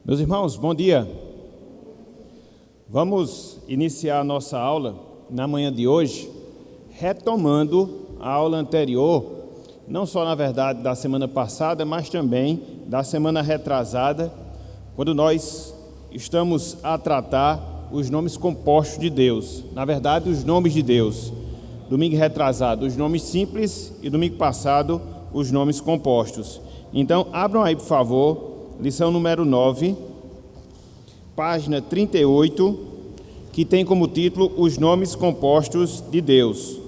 Meus irmãos, bom dia. Vamos iniciar a nossa aula na manhã de hoje, retomando a aula anterior, não só na verdade da semana passada, mas também da semana retrasada, quando nós estamos a tratar os nomes compostos de Deus, na verdade os nomes de Deus. Domingo retrasado, os nomes simples, e domingo passado, os nomes compostos. Então, abram aí, por favor, lição número 9, página 38, que tem como título Os Nomes Compostos de Deus.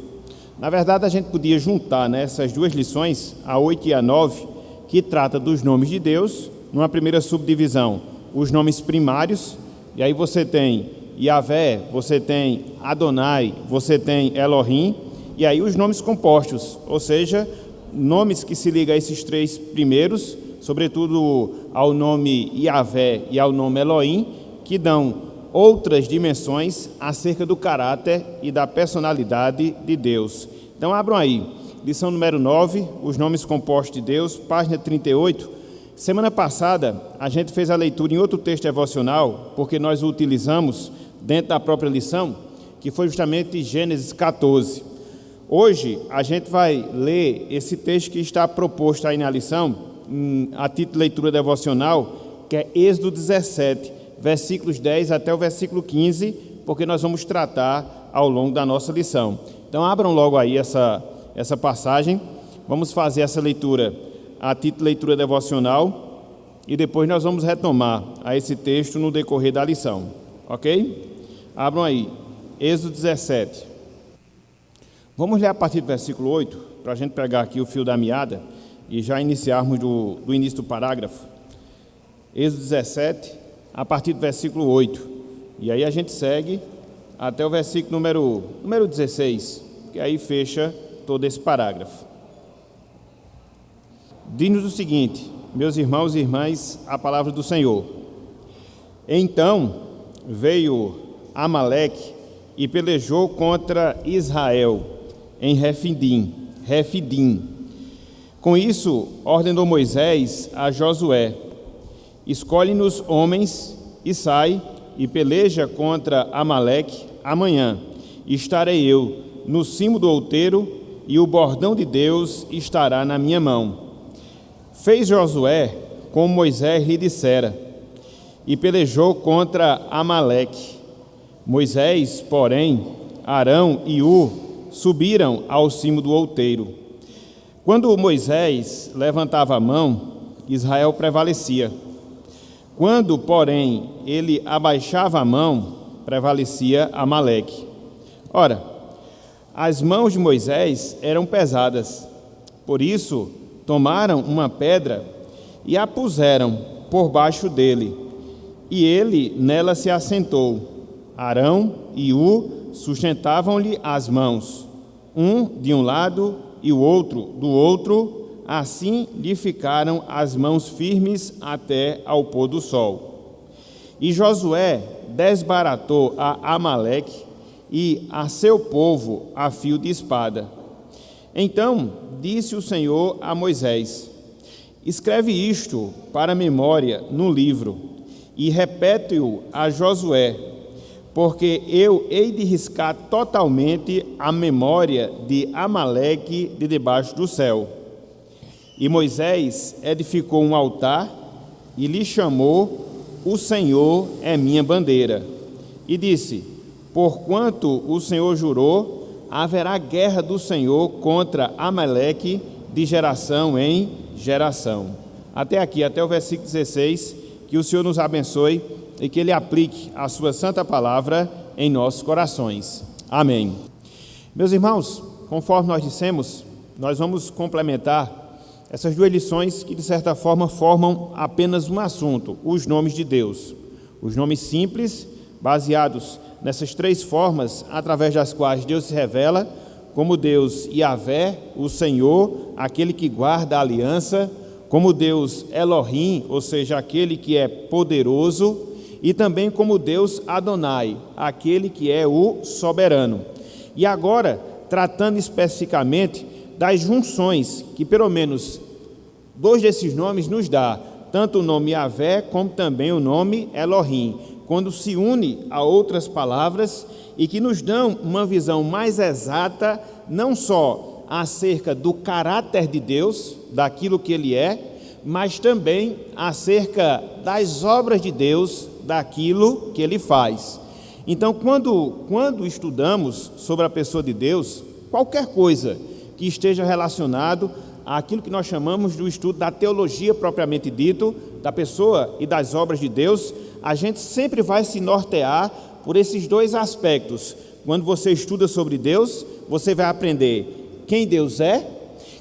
Na verdade, a gente podia juntar essas duas lições, a 8 e a 9, que trata dos nomes de Deus, numa primeira subdivisão, os nomes primários, e aí você tem Yahvé, você tem Adonai, você tem Elohim, e aí os nomes compostos, ou seja, nomes que se ligam a esses três primeiros, sobretudo ao nome Yahvé e ao nome Elohim, que dão outras dimensões acerca do caráter e da personalidade de Deus. Então abram aí, lição número 9, os nomes compostos de Deus, página 38. Semana passada a gente fez a leitura em outro texto devocional, porque nós o utilizamos dentro da própria lição, que foi justamente Gênesis 14. Hoje a gente vai ler esse texto que está proposto aí na lição, a título de leitura devocional, que é Êxodo 17, versículos 10 até o versículo 15, porque nós vamos tratar ao longo da nossa lição. Então abram logo aí essa passagem, vamos fazer essa leitura a título de leitura devocional e depois nós vamos retomar a esse texto no decorrer da lição, ok? Abram aí, Êxodo 17. Vamos ler a partir do versículo 8, para a gente pegar aqui o fio da meada e já iniciarmos do início do parágrafo. Êxodo 17, a partir do versículo 8. E aí a gente segue até o versículo número 16, que aí fecha todo esse parágrafo. Diz-nos o seguinte, meus irmãos e irmãs, a palavra do Senhor. Então veio Amaleque e pelejou contra Israel em Refidim. Com isso, ordenou Moisés a Josué: escolhe-nos homens e sai e peleja contra Amaleque amanhã. Estarei eu no cimo do outeiro e o bordão de Deus estará na minha mão. Fez Josué como Moisés lhe dissera e pelejou contra Amaleque. Moisés, porém, Arão e subiram ao cimo do outeiro. Quando Moisés levantava a mão, Israel prevalecia. Quando, porém, ele abaixava a mão, prevalecia Amaleque. Ora, as mãos de Moisés eram pesadas, por isso tomaram uma pedra e a puseram por baixo dele, e ele nela se assentou. Arão e sustentavam-lhe as mãos, um de um lado e o outro do outro, assim lhe ficaram as mãos firmes até ao pôr do sol. E Josué desbaratou a Amaleque e a seu povo a fio de espada. Então disse o Senhor a Moisés: escreve isto para memória no livro e repete-o a Josué, porque eu hei de riscar totalmente a memória de Amaleque de debaixo do céu. E Moisés edificou um altar e lhe chamou: o Senhor é minha bandeira. E disse: porquanto o Senhor jurou, haverá guerra do Senhor contra Amaleque de geração em geração. Até aqui, até o versículo 16, que o Senhor nos abençoe e que Ele aplique a sua santa palavra em nossos corações. Amém. Meus irmãos, conforme nós dissemos, nós vamos complementar essas duas lições que, de certa forma, formam apenas um assunto: os nomes de Deus. Os nomes simples, baseados nessas três formas, através das quais Deus se revela como Deus Yahvé, o Senhor, aquele que guarda a aliança, como Deus Elohim, ou seja, aquele que é poderoso, e também como Deus Adonai, aquele que é o soberano. E agora, tratando especificamente das junções que pelo menos dois desses nomes nos dá, tanto o nome Yahvé como também o nome Elohim, quando se une a outras palavras e que nos dão uma visão mais exata, não só acerca do caráter de Deus, daquilo que Ele é, mas também acerca das obras de Deus, daquilo que Ele faz. Então, quando estudamos sobre a pessoa de Deus, qualquer coisa que esteja relacionado àquilo que nós chamamos do estudo da teologia propriamente dito, da pessoa e das obras de Deus, a gente sempre vai se nortear por esses dois aspectos. Quando você estuda sobre Deus, você vai aprender quem Deus é.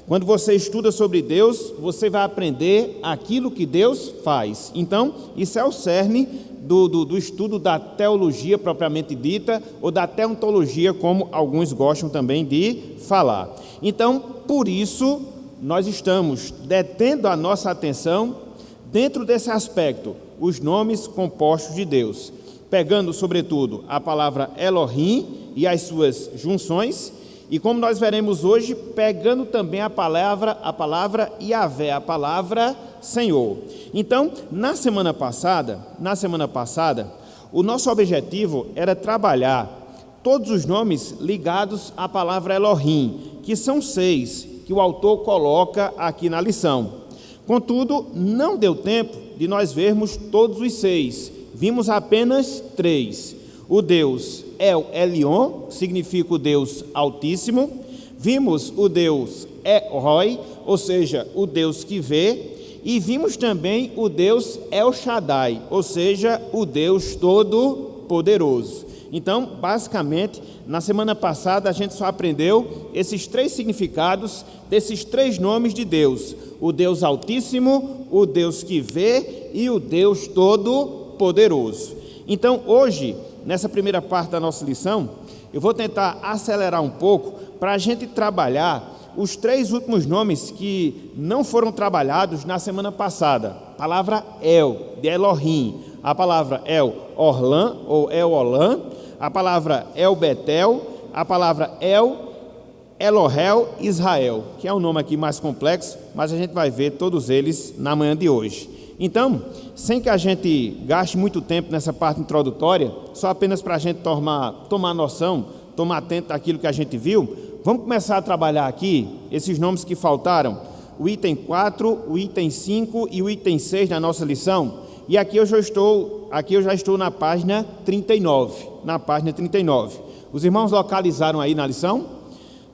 Quando você estuda sobre Deus, você vai aprender aquilo que Deus faz. Então, isso é o cerne do estudo da teologia propriamente dita, ou da teontologia, como alguns gostam também de falar. Então, por isso, nós estamos detendo a nossa atenção dentro desse aspecto, os nomes compostos de Deus, pegando, sobretudo, a palavra Elohim e as suas junções, e como nós veremos hoje, pegando também a palavra Yahvé, a palavra Senhor. Então, na semana passada, o nosso objetivo era trabalhar todos os nomes ligados à palavra Elohim, que são 6, que o autor coloca aqui na lição. Contudo, não deu tempo de nós vermos todos os 6, vimos apenas 3. O Deus El Elyon, que significa o Deus Altíssimo. Vimos o Deus El-Roi, ou seja, o Deus que vê. E vimos também o Deus El Shaddai, ou seja, o Deus Todo-Poderoso. Então, basicamente, na semana passada a gente só aprendeu esses 3 significados desses 3 nomes de Deus: o Deus Altíssimo, o Deus que vê e o Deus Todo-Poderoso. Então, hoje, nessa primeira parte da nossa lição, eu vou tentar acelerar um pouco para a gente trabalhar os 3 últimos nomes que não foram trabalhados na semana passada. A palavra El, de Elohim, a palavra El Orlan, ou El Olam, a palavra El Betel, a palavra El Elohel Israel, que é um nome aqui mais complexo, mas a gente vai ver todos eles na manhã de hoje. Então, sem que a gente gaste muito tempo nessa parte introdutória, só apenas para a gente tomar noção, tomar atento àquilo que a gente viu, vamos começar a trabalhar aqui esses nomes que faltaram, o item 4, o item 5 e o item 6 da nossa lição. E aqui eu já estou na página 39, Os irmãos localizaram aí na lição?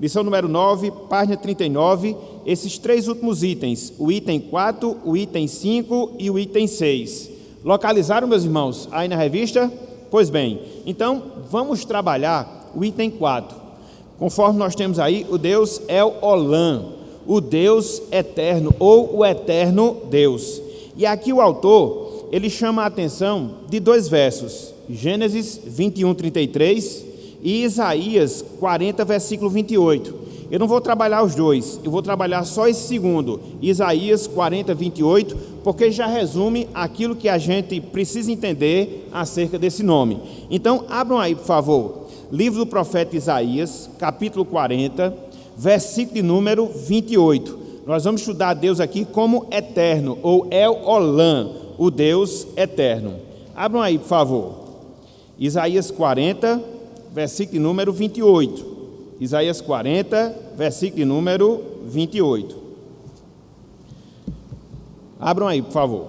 Lição número 9, página 39, esses 3 últimos itens, o item 4, o item 5 e o item 6. Localizaram, meus irmãos, aí na revista? Pois bem, então vamos trabalhar o item 4. Conforme nós temos aí, o Deus El Olam, o Deus eterno, ou o eterno Deus. E aqui o autor, ele chama a atenção de 2 versos, Gênesis 21, 33 e Isaías 40, versículo 28. Eu não vou trabalhar os 2, eu vou trabalhar só esse segundo, Isaías 40, 28, porque já resume aquilo que a gente precisa entender acerca desse nome. Então, abram aí, por favor, livro do profeta Isaías, capítulo 40, versículo de número 28. Nós vamos estudar Deus aqui como eterno, ou El Olam, o Deus eterno. Abram aí, por favor, Isaías 40, versículo de número 28. Isaías 40, versículo de número 28. Abram aí, por favor.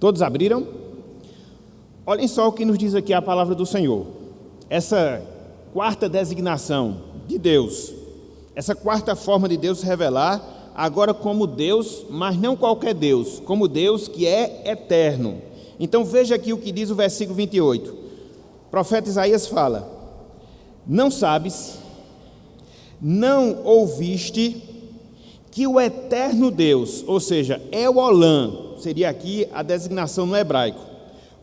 Todos abriram? Olhem só o que nos diz aqui a palavra do Senhor. Essa quarta designação de Deus, essa quarta forma de Deus se revelar, agora como Deus, mas não qualquer Deus, como Deus que é eterno. Então veja aqui o que diz o versículo 28. O profeta Isaías fala: não sabes, não ouviste que o eterno Deus, ou seja, El Olam, seria aqui a designação no hebraico,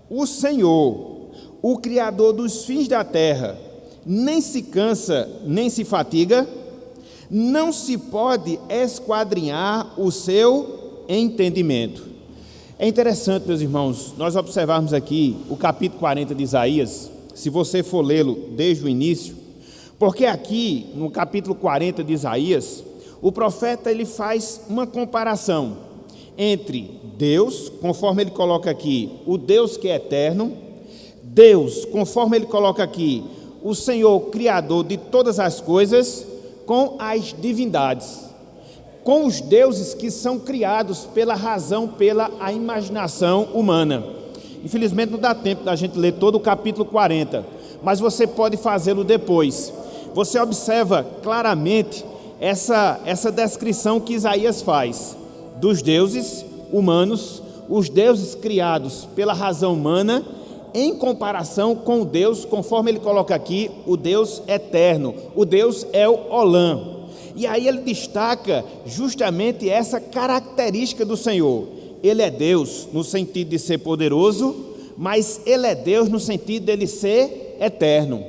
o Senhor, o Criador dos fins da terra, nem se cansa, nem se fatiga, não se pode esquadrinhar o seu entendimento. É interessante, meus irmãos, nós observarmos aqui o capítulo 40 de Isaías, se você for lê-lo desde o início, Porque aqui, no capítulo 40 de Isaías, o profeta ele faz uma comparação entre Deus, conforme ele coloca aqui, o Deus que é eterno, Deus, conforme ele coloca aqui, o Senhor Criador de todas as coisas, com as divindades, com os deuses que são criados pela razão, pela a imaginação humana. Infelizmente não dá tempo da gente ler todo o capítulo 40, mas você pode fazê-lo depois. Você observa claramente essa descrição que Isaías faz dos deuses humanos, os deuses criados pela razão humana, em comparação com o Deus, conforme ele coloca aqui, o Deus eterno, o Deus El Olam. E aí ele destaca justamente essa característica do Senhor. Ele é Deus no sentido de ser poderoso, mas ele é Deus no sentido de ele ser eterno.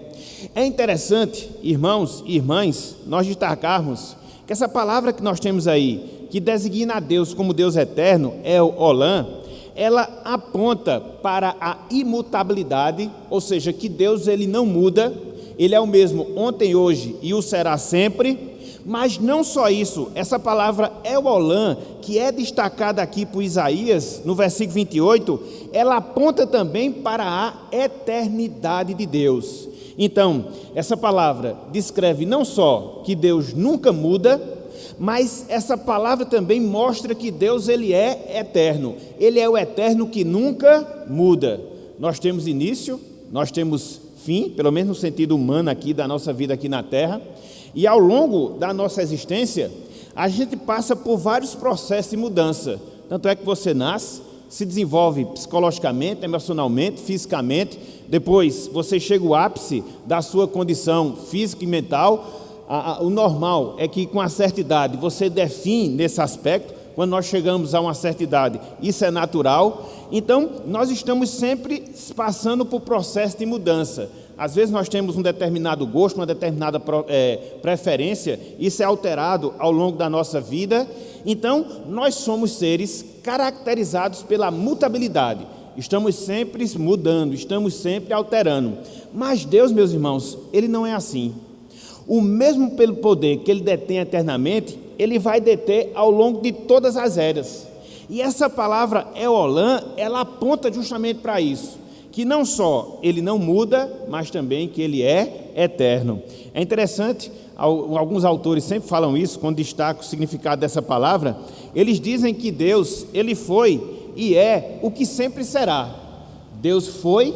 É interessante, irmãos e irmãs, nós destacarmos que essa palavra que nós temos aí, que designa a Deus como Deus eterno, El Olam, ela aponta para a imutabilidade, ou seja, que Deus ele não muda, ele é o mesmo ontem, hoje e o será sempre. Mas não só isso, essa palavra El Olam, que é destacada aqui por Isaías, no versículo 28, ela aponta também para a eternidade de Deus. Então, essa palavra descreve não só que Deus nunca muda, mas essa palavra também mostra que Deus ele é eterno. Ele é o eterno que nunca muda. Nós temos início, nós temos fim, pelo menos no sentido humano aqui da nossa vida aqui na Terra. E ao longo da nossa existência, a gente passa por vários processos de mudança. Tanto é que você nasce, se desenvolve psicologicamente, emocionalmente, fisicamente. Depois você chega ao ápice da sua condição física e mental. O normal é que com uma certa idade você define nesse aspecto, quando nós chegamos a uma certa idade, isso é natural. Então, nós estamos sempre passando por processo de mudança. Às vezes nós temos um determinado gosto, uma determinada preferência, isso é alterado ao longo da nossa vida. Então, nós somos seres caracterizados pela mutabilidade. Estamos sempre mudando, estamos sempre alterando. Mas Deus, meus irmãos, ele não é assim. O mesmo pelo poder que ele detém eternamente, ele vai deter ao longo de todas as eras. E essa palavra El Olam, ela aponta justamente para isso, que não só ele não muda, mas também que ele é eterno. É interessante, alguns autores sempre falam isso, quando destacam o significado dessa palavra, eles dizem que Deus, ele foi e é o que sempre será. Deus foi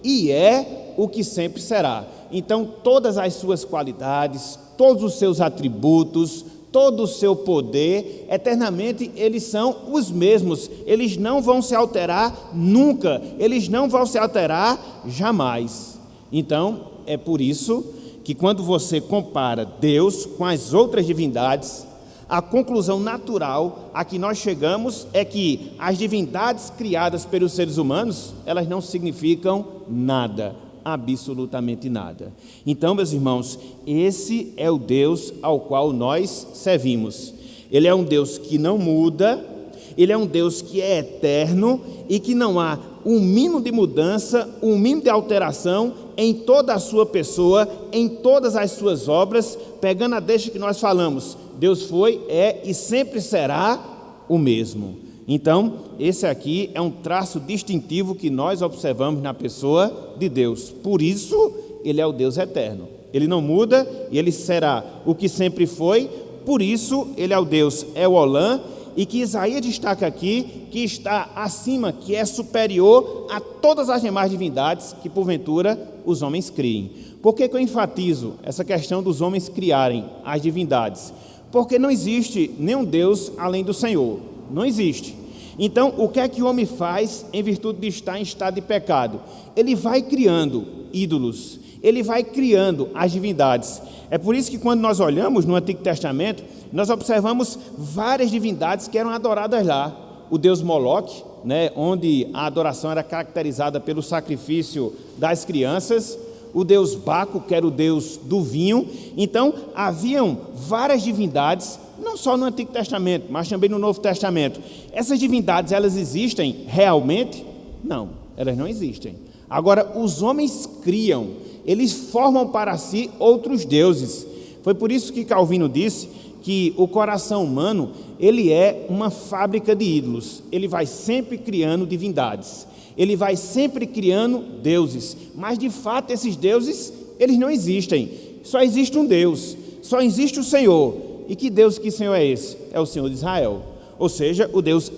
e é o que sempre será. Então, todas as suas qualidades, todos os seus atributos, todo o seu poder, eternamente eles são os mesmos. Eles não vão se alterar nunca, eles não vão se alterar jamais. Então, é por isso que quando você compara Deus com as outras divindades, a conclusão natural a que nós chegamos é que as divindades criadas pelos seres humanos, elas não significam nada. Absolutamente nada. Então, meus irmãos, esse é o Deus ao qual nós servimos. Ele é um Deus que não muda, ele é um Deus que é eterno e que não há um mínimo de mudança, um mínimo de alteração em toda a sua pessoa, em todas as suas obras, pegando a deixa que nós falamos. Deus foi, é e sempre será o mesmo. Então, esse aqui é um traço distintivo que nós observamos na pessoa de Deus. Por isso, ele é o Deus eterno. Ele não muda e ele será o que sempre foi. Por isso, ele é o Deus El Olam, e que Isaías destaca aqui, que está acima, que é superior a todas as demais divindades que, porventura, os homens criem. Por que eu enfatizo essa questão dos homens criarem as divindades? Porque não existe nenhum Deus além do Senhor. Não existe. Então, o que é que o homem faz em virtude de estar em estado de pecado? Ele vai criando ídolos, ele vai criando as divindades. É por isso que quando nós olhamos no Antigo Testamento, nós observamos várias divindades que eram adoradas lá. O deus Moloque, onde a adoração era caracterizada pelo sacrifício das crianças. O deus Baco, que era o deus do vinho. Então, haviam várias divindades, não só no Antigo Testamento, mas também no Novo Testamento. Essas divindades, elas existem realmente? Não, elas não existem. Agora, os homens criam eles formam para si outros deuses. Foi por isso que Calvino disse que o coração humano, ele é uma fábrica de ídolos. Ele vai sempre criando divindades, ele vai sempre criando deuses, mas de fato esses deuses, eles não existem. Só existe um Deus, só existe o Senhor. E que Deus, que Senhor é esse? É o Senhor de Israel, ou seja, o Deus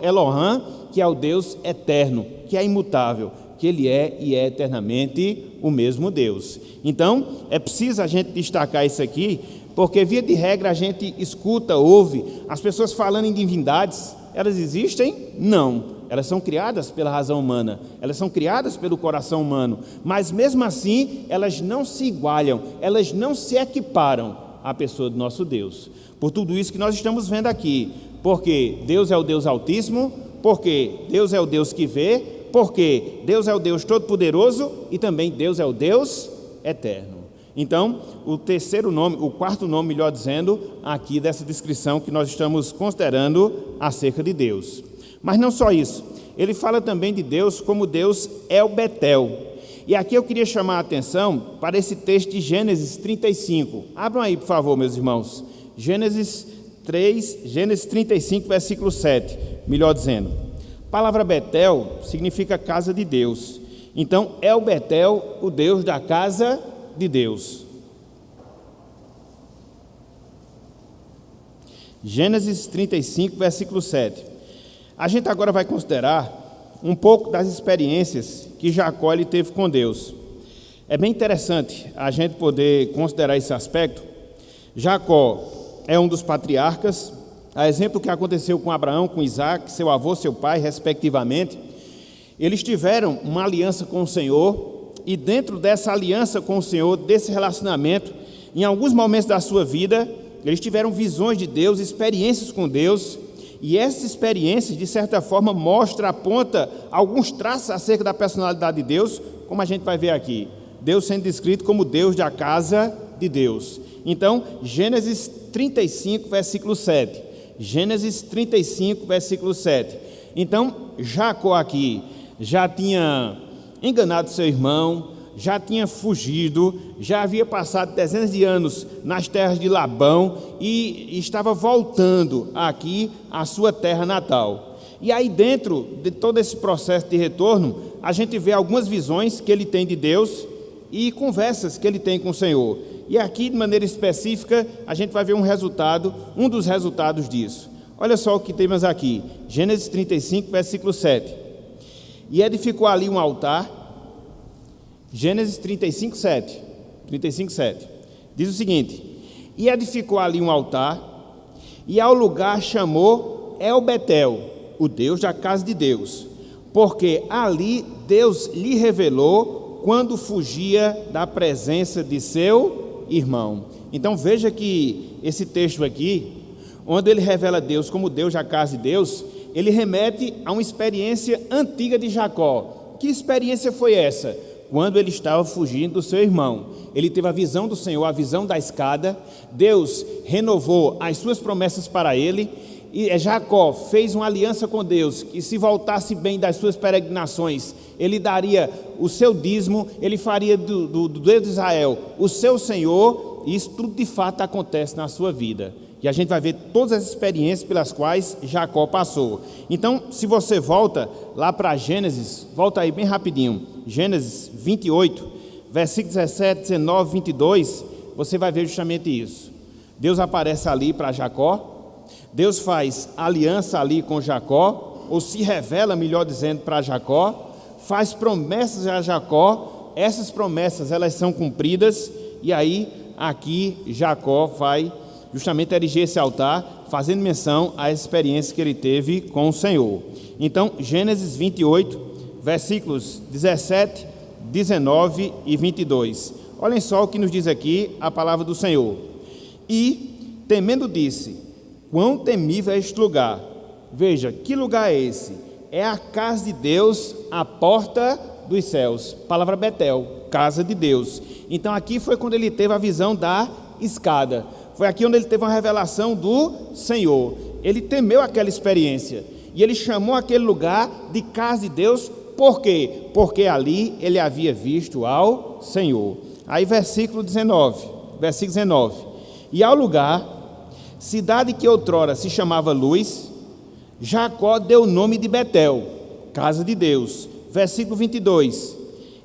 Elohim, que é o Deus eterno, que é imutável, que Ele é e é eternamente o mesmo Deus. Então, é preciso a gente destacar isso aqui, porque via de regra a gente escuta, ouve as pessoas falando em divindades. Elas existem? Não. Elas são criadas pela razão humana, elas são criadas pelo coração humano, mas mesmo assim elas não se igualam, elas não se equiparam à pessoa do nosso Deus. Por tudo isso que nós estamos vendo aqui, porque Deus é o Deus Altíssimo, porque Deus é o Deus que vê, porque Deus é o Deus Todo-Poderoso e também Deus é o Deus Eterno. Então, o quarto nome, melhor dizendo, aqui dessa descrição que nós estamos considerando acerca de Deus. Mas não só isso, ele fala também de Deus como Deus El Betel. E aqui eu queria chamar a atenção para esse texto de Gênesis 35. Abram aí, por favor, meus irmãos. Gênesis 35, versículo 7, melhor dizendo. A palavra Betel significa casa de Deus. Então, El Betel, o Deus da casa de Deus. Gênesis 35, versículo 7. A gente agora vai considerar um pouco das experiências que Jacó ele teve com Deus. É bem interessante a gente poder considerar esse aspecto. Jacó é um dos patriarcas, a exemplo do que aconteceu com Abraão, com Isaac, seu avô, seu pai, respectivamente. Eles tiveram uma aliança com o Senhor, e dentro dessa aliança com o Senhor, desse relacionamento, em alguns momentos da sua vida, eles tiveram visões de Deus, experiências com Deus. E essas experiências, de certa forma, aponta alguns traços acerca da personalidade de Deus, como a gente vai ver aqui. Deus sendo descrito como Deus da casa de Deus. Então, Gênesis 35, versículo 7. Gênesis 35, versículo 7. Então, Jacó aqui já tinha enganado seu irmão, já tinha fugido, já havia passado dezenas de anos nas terras de Labão e estava voltando aqui à sua terra natal. E aí, dentro de todo esse processo de retorno, a gente vê algumas visões que ele tem de Deus e conversas que ele tem com o Senhor. E aqui, de maneira específica, a gente vai ver um dos resultados disso. Olha só o que temos aqui, Gênesis 35, versículo 7. E edificou ali um altar. Gênesis 35, 7. Diz o seguinte: e edificou ali um altar, e ao lugar chamou El Betel, o Deus da casa de Deus, porque ali Deus lhe revelou quando fugia da presença de seu irmão. Então veja que esse texto aqui, onde ele revela Deus como Deus da casa de Deus, ele remete a uma experiência antiga de Jacó. Que experiência foi essa? Quando ele estava fugindo do seu irmão, ele teve a visão do Senhor, a visão da escada. Deus renovou as suas promessas para ele, e Jacó fez uma aliança com Deus, que se voltasse bem das suas peregrinações, ele daria o seu dízimo, ele faria do Deus de Israel o seu Senhor, e isso tudo de fato acontece na sua vida. E a gente vai ver todas as experiências pelas quais Jacó passou. Então, se você volta lá para Gênesis, volta aí bem rapidinho, Gênesis 28, versículos 17, 19, 22, você vai ver justamente isso. Deus aparece ali para Jacó, Deus faz aliança ali com Jacó, ou se revela, melhor dizendo, para Jacó, faz promessas a Jacó, essas promessas elas são cumpridas, e aí aqui Jacó vai justamente erigir esse altar, fazendo menção à experiência que ele teve com o Senhor. Então, Gênesis 28, versículos 17, 19 e 22. Olhem só o que nos diz aqui a palavra do Senhor. E, temendo, disse: quão temível é este lugar. Veja, que lugar é esse? É a casa de Deus, a porta dos céus. Palavra Betel, casa de Deus. Então, aqui foi quando ele teve a visão da escada. Foi aqui onde ele teve uma revelação do Senhor. Ele temeu aquela experiência e ele chamou aquele lugar de casa de Deus Por quê? Porque ali ele havia visto ao Senhor. Aí versículo 19. E ao lugar, cidade que outrora se chamava Luz, Jacó deu o nome de Betel, casa de Deus. Versículo 22.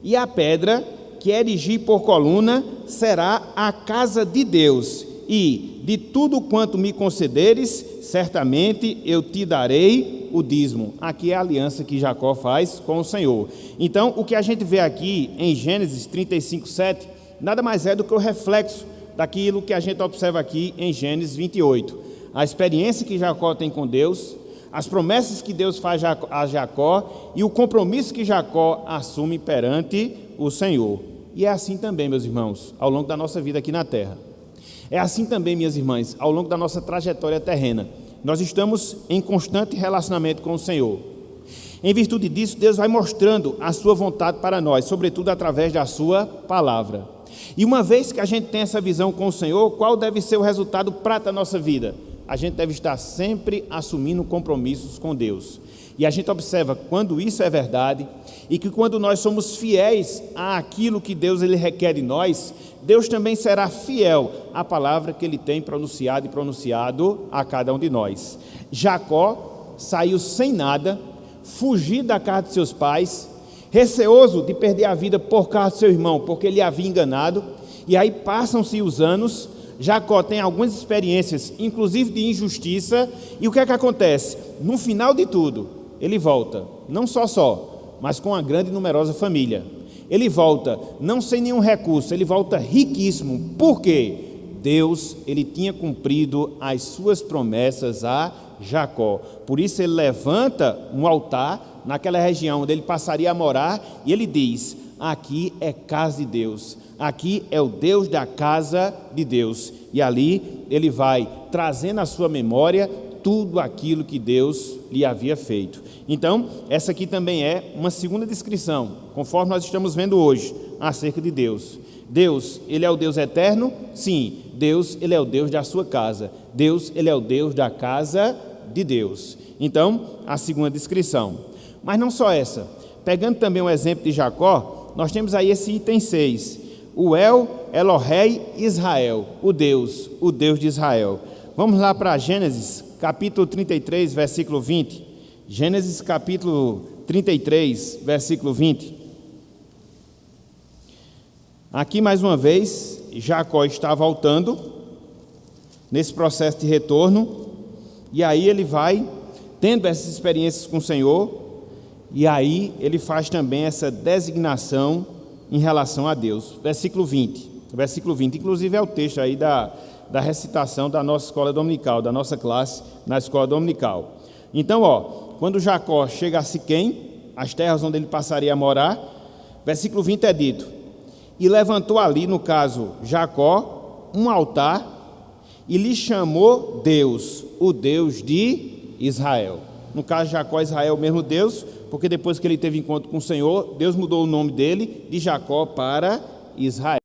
E a pedra que erigi por coluna será a casa de Deus, e de tudo quanto me concederes, certamente eu te darei o dízimo. Aqui é a aliança que Jacó faz com o Senhor. Então, o que a gente vê aqui em Gênesis 35:7, nada mais é do que o reflexo daquilo que a gente observa aqui em Gênesis 28. A experiência que Jacó tem com Deus, as promessas que Deus faz a Jacó e o compromisso que Jacó assume perante o Senhor. E é assim também, meus irmãos, ao longo da nossa vida aqui na terra. É assim também, minhas irmãs, ao longo da nossa trajetória terrena. Nós estamos em constante relacionamento com o Senhor. Em virtude disso, Deus vai mostrando a sua vontade para nós, sobretudo através da sua palavra. E uma vez que a gente tem essa visão com o Senhor, qual deve ser o resultado prático da nossa vida? A gente deve estar sempre assumindo compromissos com Deus. E a gente observa quando isso é verdade e que quando nós somos fiéis àquilo que Deus ele requer de nós, Deus também será fiel à palavra que Ele tem pronunciado a cada um de nós. Jacó saiu sem nada, fugido da casa de seus pais, receoso de perder a vida por causa do seu irmão, porque ele havia enganado, e aí passam-se os anos. Jacó tem algumas experiências, inclusive de injustiça, e o que é que acontece? No final de tudo, ele volta, não só, mas com uma grande e numerosa família. Ele volta não sem nenhum recurso, ele volta riquíssimo. Por quê? Deus, ele tinha cumprido as suas promessas a Jacó. Por isso ele levanta um altar naquela região onde ele passaria a morar, e ele diz: aqui é casa de Deus, aqui é o Deus da casa de Deus. E ali ele vai trazendo à sua memória tudo aquilo que Deus lhe havia feito. Então, essa aqui também é uma segunda descrição, conforme nós estamos vendo hoje, acerca de Deus. Deus, ele é o Deus eterno? Sim. Deus, ele é o Deus da sua casa. Deus, ele é o Deus da casa de Deus. Então, a segunda descrição. Mas não só essa. Pegando também um exemplo de Jacó, nós temos aí esse item 6. O El Elohei Israel, o Deus de Israel. Vamos lá para Gênesis, capítulo 33, versículo 20. Gênesis, capítulo 33, versículo 20. Aqui, mais uma vez, Jacó está voltando, nesse processo de retorno, e aí ele vai tendo essas experiências com o Senhor, e aí ele faz também essa designação em relação a Deus. Versículo 20, inclusive é o texto aí da recitação da nossa escola dominical, da nossa classe na escola dominical. Então, quando Jacó chega a Siquém, as terras onde ele passaria a morar, versículo 20 é dito: e levantou ali, no caso Jacó, um altar, e lhe chamou Deus, o Deus de Israel. No caso Jacó, Israel, o mesmo Deus, porque depois que ele teve encontro com o Senhor, Deus mudou o nome dele de Jacó para Israel.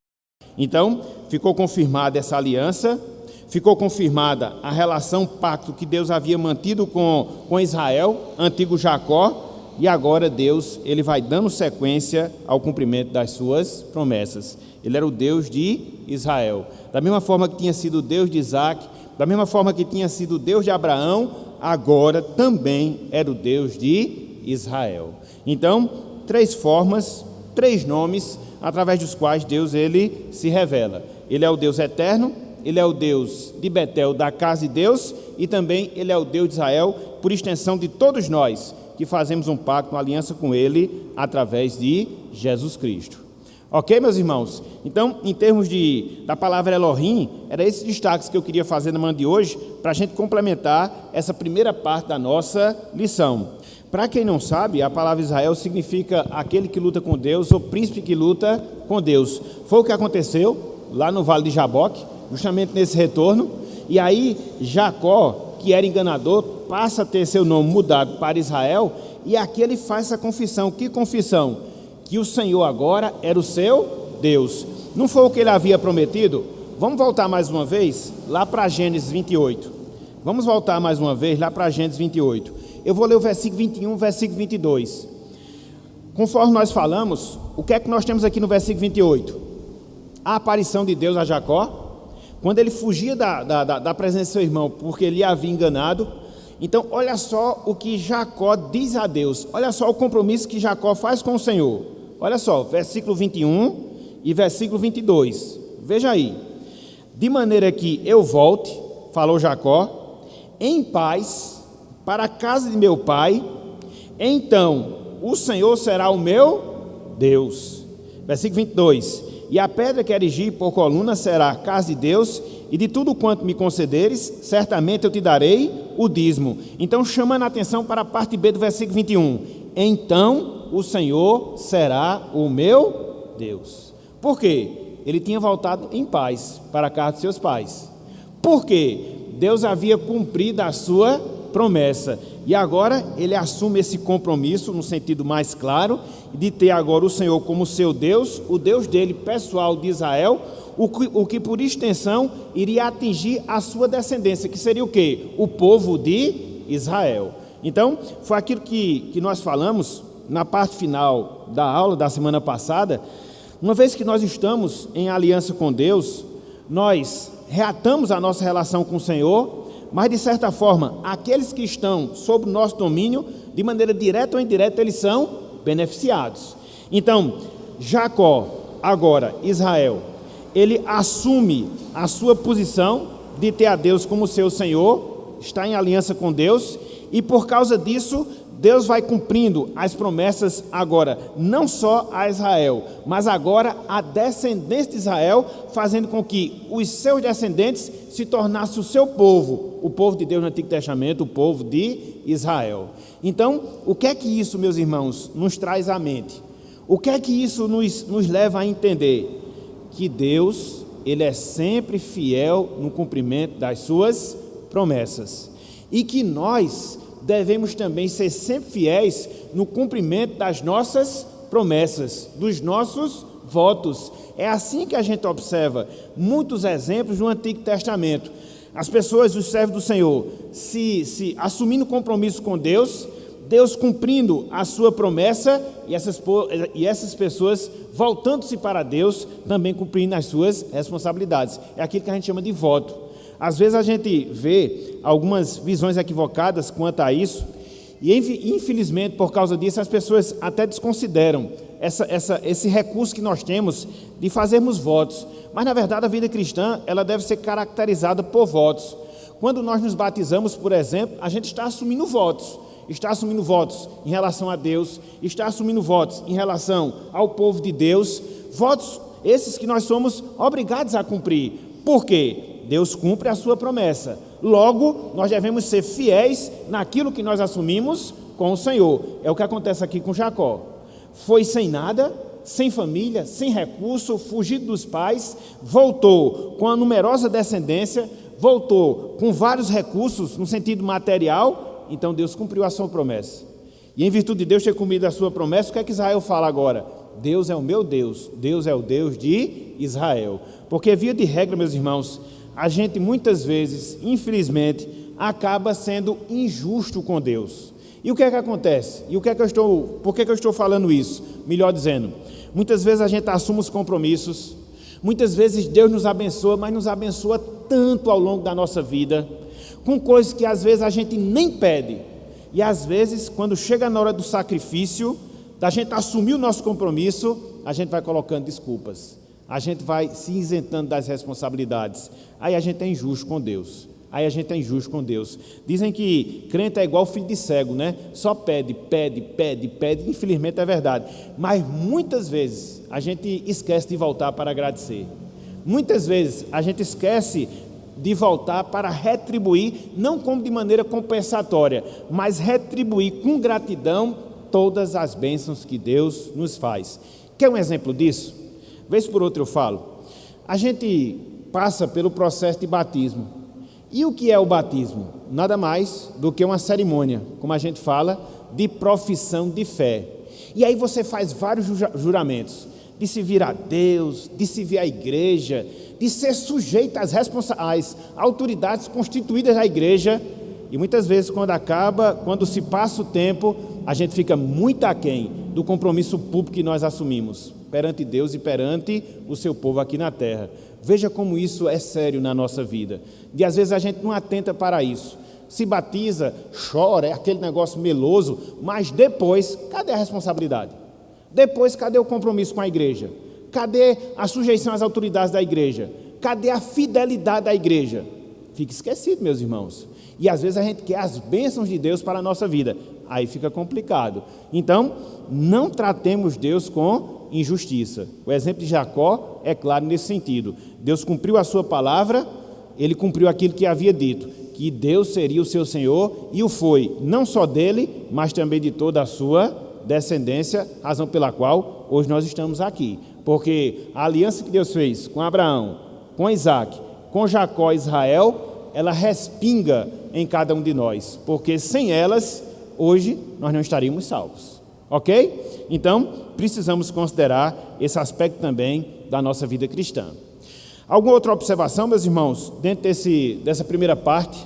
Então, ficou confirmada essa aliança, ficou confirmada a relação, pacto que Deus havia mantido com Israel, antigo Jacó, e agora Deus, ele vai dando sequência ao cumprimento das suas promessas. Ele era o Deus de Israel. Da mesma forma que tinha sido o Deus de Isaac, da mesma forma que tinha sido o Deus de Abraão, agora também era o Deus de Israel. Então, 3 formas, 3 nomes, através dos quais Deus ele se revela. Ele é o Deus eterno, ele é o Deus de Betel, da casa de Deus, e também ele é o Deus de Israel, por extensão de todos nós, que fazemos um pacto, uma aliança com ele, através de Jesus Cristo. Ok, meus irmãos? Então, em termos da palavra Elohim, era esses destaques que eu queria fazer na manhã de hoje, para a gente complementar essa primeira parte da nossa lição. Para quem não sabe, a palavra Israel significa aquele que luta com Deus, ou príncipe que luta com Deus. Foi o que aconteceu lá no Vale de Jaboque, justamente nesse retorno, e aí Jacó, que era enganador, passa a ter seu nome mudado para Israel, e aqui ele faz essa confissão. Que confissão? Que o Senhor agora era o seu Deus. Não foi o que ele havia prometido? Vamos voltar mais uma vez lá para Gênesis 28. Vamos voltar mais uma vez lá para Gênesis 28. Eu vou ler o versículo 21, versículo 22. Conforme nós falamos, o que é que nós temos aqui no versículo 28? A aparição de Deus a Jacó, quando ele fugia da presença de seu irmão, porque ele havia enganado. Então, olha só o que Jacó diz a Deus, olha só o compromisso que Jacó faz com o Senhor. Olha só, versículo 21 e versículo 22, veja aí. De maneira que eu volte, falou Jacó, em paz para a casa de meu pai, então o Senhor será o meu Deus. Versículo 22, e a pedra que erigi por coluna será a casa de Deus, e de tudo quanto me concederes, certamente eu te darei o dízimo. Então, chamando a atenção para a parte B do versículo 21, então o Senhor será o meu Deus. Por quê? Ele tinha voltado em paz para a casa de seus pais. Por quê? Deus havia cumprido a sua promessa. E agora ele assume esse compromisso no sentido mais claro, de ter agora o Senhor como seu Deus, o Deus dele pessoal de Israel, o que por extensão iria atingir a sua descendência, que seria o quê? O povo de Israel. Então, foi aquilo que nós falamos na parte final da aula da semana passada. Uma vez que nós estamos em aliança com Deus, nós reatamos a nossa relação com o Senhor, mas de certa forma, aqueles que estão sob o nosso domínio, de maneira direta ou indireta, eles são beneficiados. Então, Jacó, agora Israel, ele assume a sua posição de ter a Deus como seu Senhor, está em aliança com Deus, e por causa disso, Deus vai cumprindo as promessas agora, não só a Israel, mas agora a descendência de Israel, fazendo com que os seus descendentes se tornassem o seu povo, o povo de Deus no Antigo Testamento, o povo de Israel. Então, o que é que isso, meus irmãos, nos traz à mente? O que é que isso nos leva a entender? Que Deus, ele é sempre fiel no cumprimento das suas promessas, e que nós devemos também ser sempre fiéis no cumprimento das nossas promessas, dos nossos votos. É assim que a gente observa muitos exemplos no Antigo Testamento. As pessoas, os servos do Senhor, se assumindo compromisso com Deus, Deus cumprindo a sua promessa, e essas pessoas voltando-se para Deus, também cumprindo as suas responsabilidades. É aquilo que a gente chama de voto. Às vezes a gente vê algumas visões equivocadas quanto a isso, e infelizmente por causa disso as pessoas até desconsideram esse recurso que nós temos de fazermos votos. Mas na verdade a vida cristã, ela deve ser caracterizada por votos. Quando nós nos batizamos, por exemplo, a gente está assumindo votos em relação a Deus, está assumindo votos em relação ao povo de Deus, votos esses que nós somos obrigados a cumprir. Por quê? Deus cumpre a sua promessa. Logo, nós devemos ser fiéis naquilo que nós assumimos com o Senhor. É o que acontece aqui com Jacó. Foi sem nada, sem família, sem recurso, fugido dos pais, voltou com a numerosa descendência, voltou com vários recursos no sentido material. Então Deus cumpriu a sua promessa. E em virtude de Deus ter cumprido a sua promessa, o que é que Israel fala agora? Deus é o meu Deus, Deus é o Deus de Israel. Porque via de regra, meus irmãos, a gente muitas vezes, infelizmente, acaba sendo injusto com Deus. E o que é que acontece? E por que eu estou falando isso? Melhor dizendo, muitas vezes a gente assume os compromissos, muitas vezes Deus nos abençoa, mas nos abençoa tanto ao longo da nossa vida, com coisas que às vezes a gente nem pede. E às vezes, quando chega na hora do sacrifício, da gente assumir o nosso compromisso, a gente vai colocando desculpas. A gente vai se isentando das responsabilidades. Aí a gente é injusto com Deus. Dizem que crente é igual filho de cego, né? Só pede. Infelizmente é verdade. Mas muitas vezes a gente esquece de voltar para agradecer. Muitas vezes a gente esquece de voltar para retribuir, não como de maneira compensatória, mas retribuir com gratidão todas as bênçãos que Deus nos faz. Quer um exemplo disso? Vez por outra eu falo, a gente passa pelo processo de batismo. E o que é o batismo? Nada mais do que uma cerimônia, como a gente fala, de profissão de fé. E aí você faz vários juramentos, de se vir a Deus, de se vir à igreja, de ser sujeito às autoridades constituídas da igreja. E muitas vezes quando se passa o tempo, a gente fica muito aquém do compromisso público que nós assumimos perante Deus e perante o seu povo aqui na terra. Veja como isso é sério na nossa vida. E às vezes a gente não atenta para isso. Se batiza, chora, é aquele negócio meloso, mas depois, cadê a responsabilidade? Depois, cadê o compromisso com a igreja? Cadê a sujeição às autoridades da igreja? Cadê a fidelidade da igreja? Fica esquecido, meus irmãos. E às vezes a gente quer as bênçãos de Deus para a nossa vida. Aí fica complicado. Então, não tratemos Deus com injustiça. O exemplo de Jacó é claro nesse sentido. Deus cumpriu a sua palavra, ele cumpriu aquilo que havia dito, que Deus seria o seu Senhor, e o foi, não só dele, mas também de toda a sua descendência, razão pela qual hoje nós estamos aqui. Porque a aliança que Deus fez com Abraão, com Isaac, com Jacó e Israel, ela respinga em cada um de nós, porque sem elas, hoje, nós não estaríamos salvos. Ok? Então, precisamos considerar esse aspecto também da nossa vida cristã. Alguma outra observação, meus irmãos, dentro dessa primeira parte,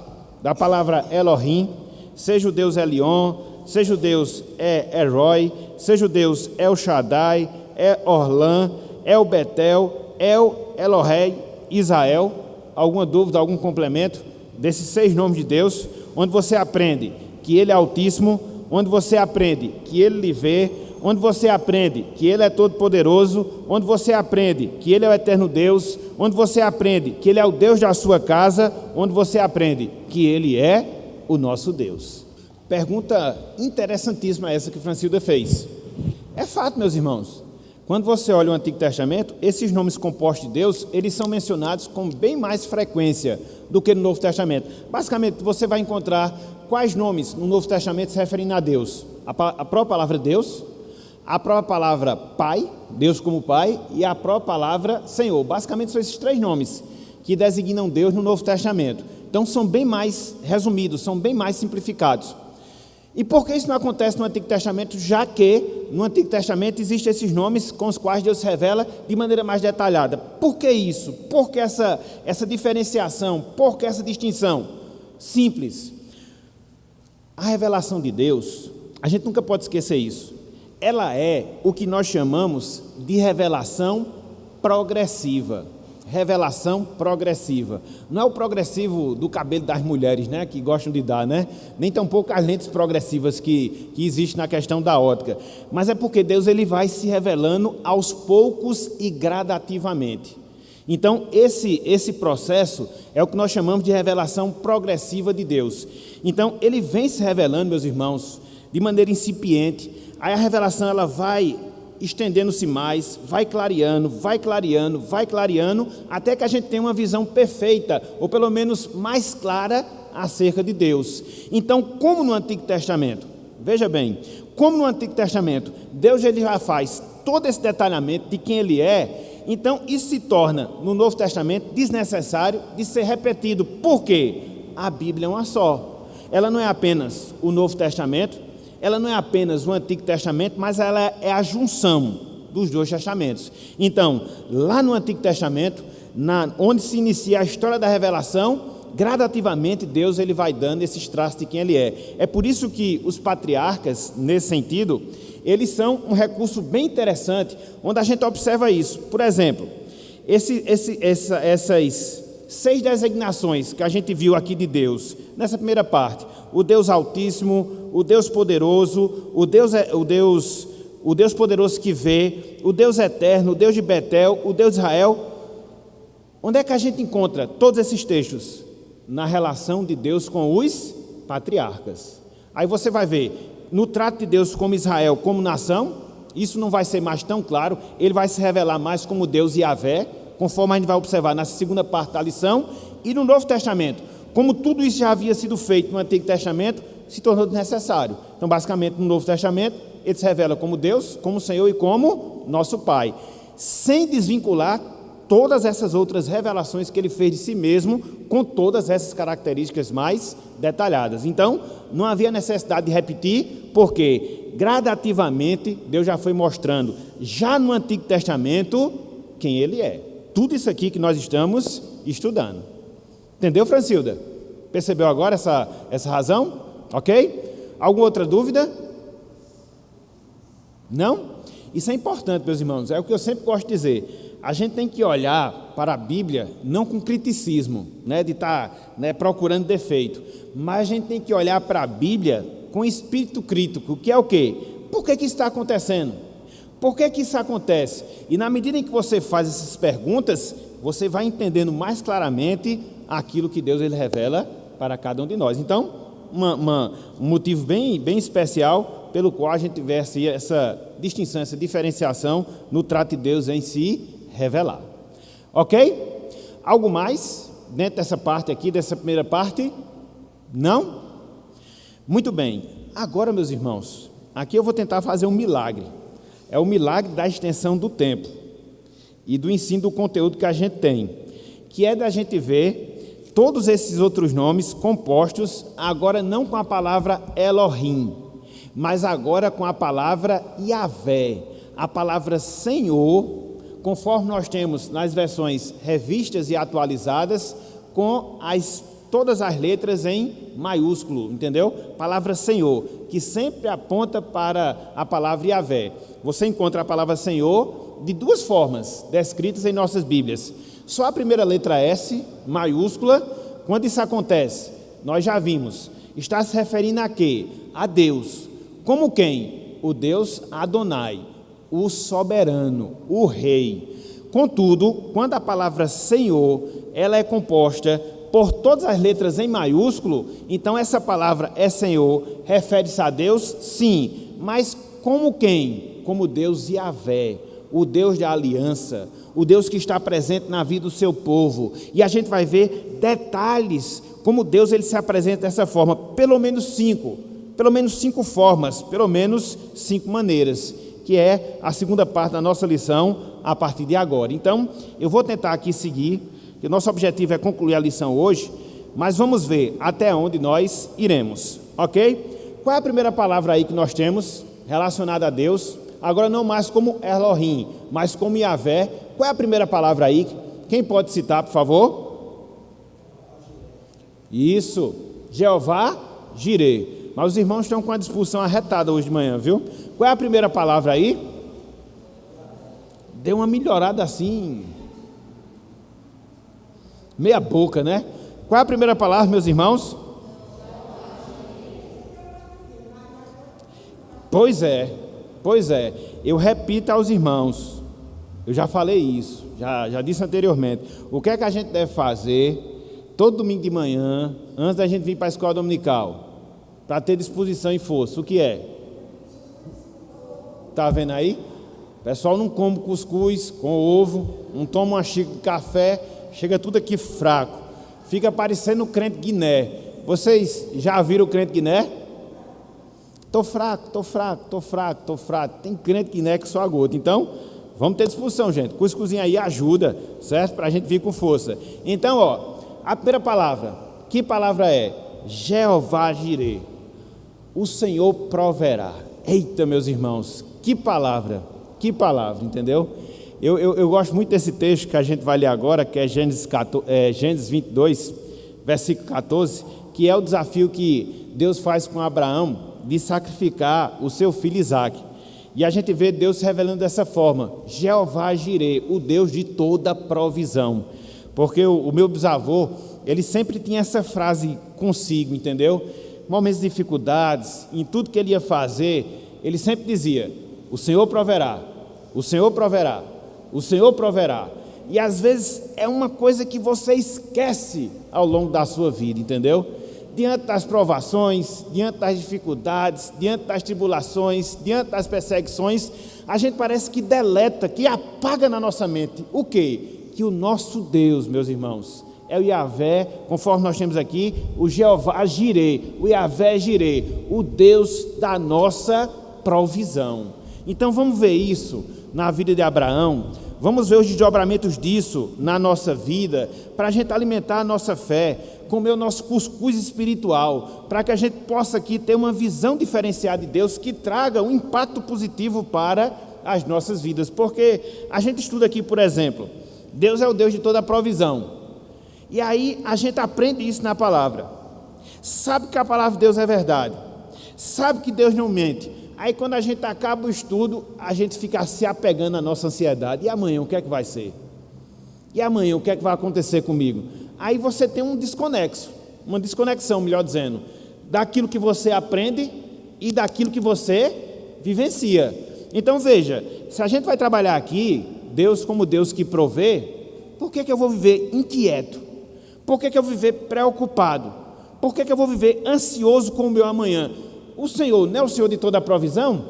da palavra Elohim, seja o Deus Elion, seja o Deus Eroi, seja o Deus El Shaddai, Orlan, El Betel, El Elohei, Israel? Alguma dúvida, algum complemento desses 6 nomes de Deus, onde você aprende que Ele é Altíssimo, onde você aprende que Ele lhe vê, onde você aprende que Ele é todo-poderoso, onde você aprende que Ele é o eterno Deus, onde você aprende que Ele é o Deus da sua casa, onde você aprende que Ele é o nosso Deus. Pergunta interessantíssima essa que Francilda fez. É fato, meus irmãos, quando você olha o Antigo Testamento, esses nomes compostos de Deus, eles são mencionados com bem mais frequência do que no Novo Testamento. Basicamente, você vai encontrar quais nomes no Novo Testamento se referem a Deus? A própria palavra Deus, a própria palavra Pai, Deus como Pai, e a própria palavra Senhor. Basicamente são esses 3 nomes que designam Deus no Novo Testamento. Então são bem mais resumidos, são bem mais simplificados. E por que isso não acontece no Antigo Testamento, já que no Antigo Testamento existem esses nomes com os quais Deus se revela de maneira mais detalhada? Por que isso? Por que essa diferenciação? Por que essa distinção? Simples. A revelação de Deus, a gente nunca pode esquecer isso, ela é o que nós chamamos de revelação progressiva. Revelação progressiva. Não é o progressivo do cabelo das mulheres, né, que gostam de dar, né? Nem tampouco as lentes progressivas que existem na questão da ótica. Mas é porque Deus ele vai se revelando aos poucos e gradativamente. Então, esse processo é o que nós chamamos de revelação progressiva de Deus. Então, ele vem se revelando, meus irmãos, de maneira incipiente. Aí a revelação ela vai estendendo-se mais, vai clareando, até que a gente tenha uma visão perfeita, ou pelo menos mais clara, acerca de Deus. Então, como no Antigo Testamento, veja bem, como no Antigo Testamento, Deus ele já faz todo esse detalhamento de quem Ele é, então isso se torna, no Novo Testamento, desnecessário de ser repetido. Por quê? A Bíblia é uma só. Ela não é apenas o Novo Testamento, ela não é apenas o Antigo Testamento, mas ela é a junção dos 2 testamentos. Então, lá no Antigo Testamento, onde se inicia a história da revelação, gradativamente Deus ele vai dando esses traços de quem Ele é. É por isso que os patriarcas, nesse sentido, eles são um recurso bem interessante, onde a gente observa isso. Por exemplo, essas 6 designações que a gente viu aqui de Deus, nessa primeira parte, o Deus Altíssimo, o Deus Poderoso, o Deus Poderoso que vê, o Deus Eterno, o Deus de Betel, o Deus de Israel. Onde é que a gente encontra todos esses textos? Na relação de Deus com os patriarcas. Aí você vai ver, no trato de Deus como Israel, como nação, isso não vai ser mais tão claro, ele vai se revelar mais como Deus Yahvé, conforme a gente vai observar na segunda parte da lição, e no Novo Testamento, como tudo isso já havia sido feito no Antigo Testamento, se tornou desnecessário. Então, basicamente, no Novo Testamento, ele se revela como Deus, como Senhor e como nosso Pai, sem desvincular todas essas outras revelações que ele fez de si mesmo, com todas essas características mais detalhadas. Então, não havia necessidade de repetir, porque gradativamente Deus já foi mostrando, já no Antigo Testamento, quem Ele é. Tudo isso aqui que nós estamos estudando. Entendeu, Francilda? Percebeu agora essa razão? Ok? Alguma outra dúvida? Não? Isso é importante, meus irmãos, é o que eu sempre gosto de dizer. A gente tem que olhar para a Bíblia não com criticismo, de estar procurando defeito, mas a gente tem que olhar para a Bíblia com espírito crítico, que é o quê? Por que isso está acontecendo? Por que isso acontece? E na medida em que você faz essas perguntas, você vai entendendo mais claramente aquilo que Deus ele revela para cada um de nós. Então, um motivo bem especial pelo qual a gente vê essa distinção, essa diferenciação no trato de Deus em si revelar. Ok? Algo mais dentro dessa parte aqui, dessa primeira parte? Não? Muito bem. Agora, meus irmãos, aqui eu vou tentar fazer um milagre. É o milagre da extensão do tempo e do ensino do conteúdo que a gente tem, que é da gente ver todos esses outros nomes compostos, agora não com a palavra Elohim, mas agora com a palavra Yahvé, a palavra Senhor, conforme nós temos nas versões revistas e atualizadas, com todas as letras em maiúsculo, entendeu? Palavra Senhor, que sempre aponta para a palavra Yahvé. Você encontra a palavra Senhor de duas formas, descritas em nossas Bíblias. Só a primeira letra S, maiúscula. Quando isso acontece, nós já vimos, está se referindo a quê? A Deus. Como quem? O Deus Adonai, o soberano, o rei. Contudo, quando a palavra Senhor, ela é composta por todas as letras em maiúsculo, então essa palavra é Senhor, refere-se a Deus, sim, mas como quem? Como Deus Yahvé, o Deus da aliança, o Deus que está presente na vida do seu povo. E a gente vai ver detalhes, como Deus ele se apresenta dessa forma, pelo menos cinco formas, pelo menos 5 maneiras, que é a segunda parte da nossa lição a partir de agora. Então, eu vou tentar aqui seguir, que o nosso objetivo é concluir a lição hoje, mas vamos ver até onde nós iremos, ok? Qual é a primeira palavra aí que nós temos relacionada a Deus? Agora não mais como Elohim, mas como Yahvé. Qual é a primeira palavra aí? Quem pode citar, por favor? Isso, Jeová Jireh. Mas os irmãos estão com a disposição arretada hoje de manhã, viu? Qual é a primeira palavra aí? Deu uma melhorada assim, meia boca, né? Qual é a primeira palavra, meus irmãos? Pois é. Eu repito aos irmãos, eu já falei isso, já disse anteriormente. O que é que a gente deve fazer todo domingo de manhã, antes da gente vir para a escola dominical? Para ter disposição e força. O que é? Está vendo aí? O pessoal não come cuscuz com ovo, não toma uma xícara de café, chega tudo aqui fraco. Fica parecendo o crente Guiné. Vocês já viram o crente Guiné? Estou fraco. Tem crente Guiné que só a gota. Então, vamos ter disposição, gente. Cuscuzinho aí ajuda, certo? Para a gente vir com força. Então, a primeira palavra. Que palavra é? Jeová Jireh. O Senhor proverá. Eita, meus irmãos, que palavra, entendeu? Eu gosto muito desse texto que a gente vai ler agora, que é Gênesis 22, versículo 14, que é o desafio que Deus faz com Abraão de sacrificar o seu filho Isaque. E a gente vê Deus se revelando dessa forma, Jeová Jireh, o Deus de toda provisão. Porque o meu bisavô, ele sempre tinha essa frase consigo, entendeu? Momentos de dificuldades, em tudo que ele ia fazer, ele sempre dizia, o Senhor proverá, o Senhor proverá, o Senhor proverá. E às vezes é uma coisa que você esquece ao longo da sua vida, entendeu? Diante das provações, diante das dificuldades, diante das tribulações, diante das perseguições, a gente parece que deleta, que apaga na nossa mente. O quê? Que o nosso Deus, meus irmãos, é o Yahvé, conforme nós temos aqui, o Jeová Jireh, o Yahvé Jireh, o Deus da nossa provisão. Então vamos ver isso na vida de Abraão, vamos ver os desdobramentos disso na nossa vida, para a gente alimentar a nossa fé, comer o nosso cuscuz espiritual, para que a gente possa aqui ter uma visão diferenciada de Deus, que traga um impacto positivo para as nossas vidas, porque a gente estuda aqui, por exemplo, Deus é o Deus de toda a provisão. E aí a gente aprende isso na palavra. Sabe que a palavra de Deus é verdade. Sabe que Deus não mente. Aí quando a gente acaba o estudo, a gente fica se apegando à nossa ansiedade. E amanhã o que é que vai ser? E amanhã o que é que vai acontecer comigo? Aí você tem um desconexo, uma desconexão, melhor dizendo, daquilo que você aprende e daquilo que você vivencia. Então veja, se a gente vai trabalhar aqui, Deus como Deus que provê, por que eu vou viver inquieto? Por que eu vou viver preocupado? Por que eu vou viver ansioso com o meu amanhã? O Senhor não é o Senhor de toda a provisão?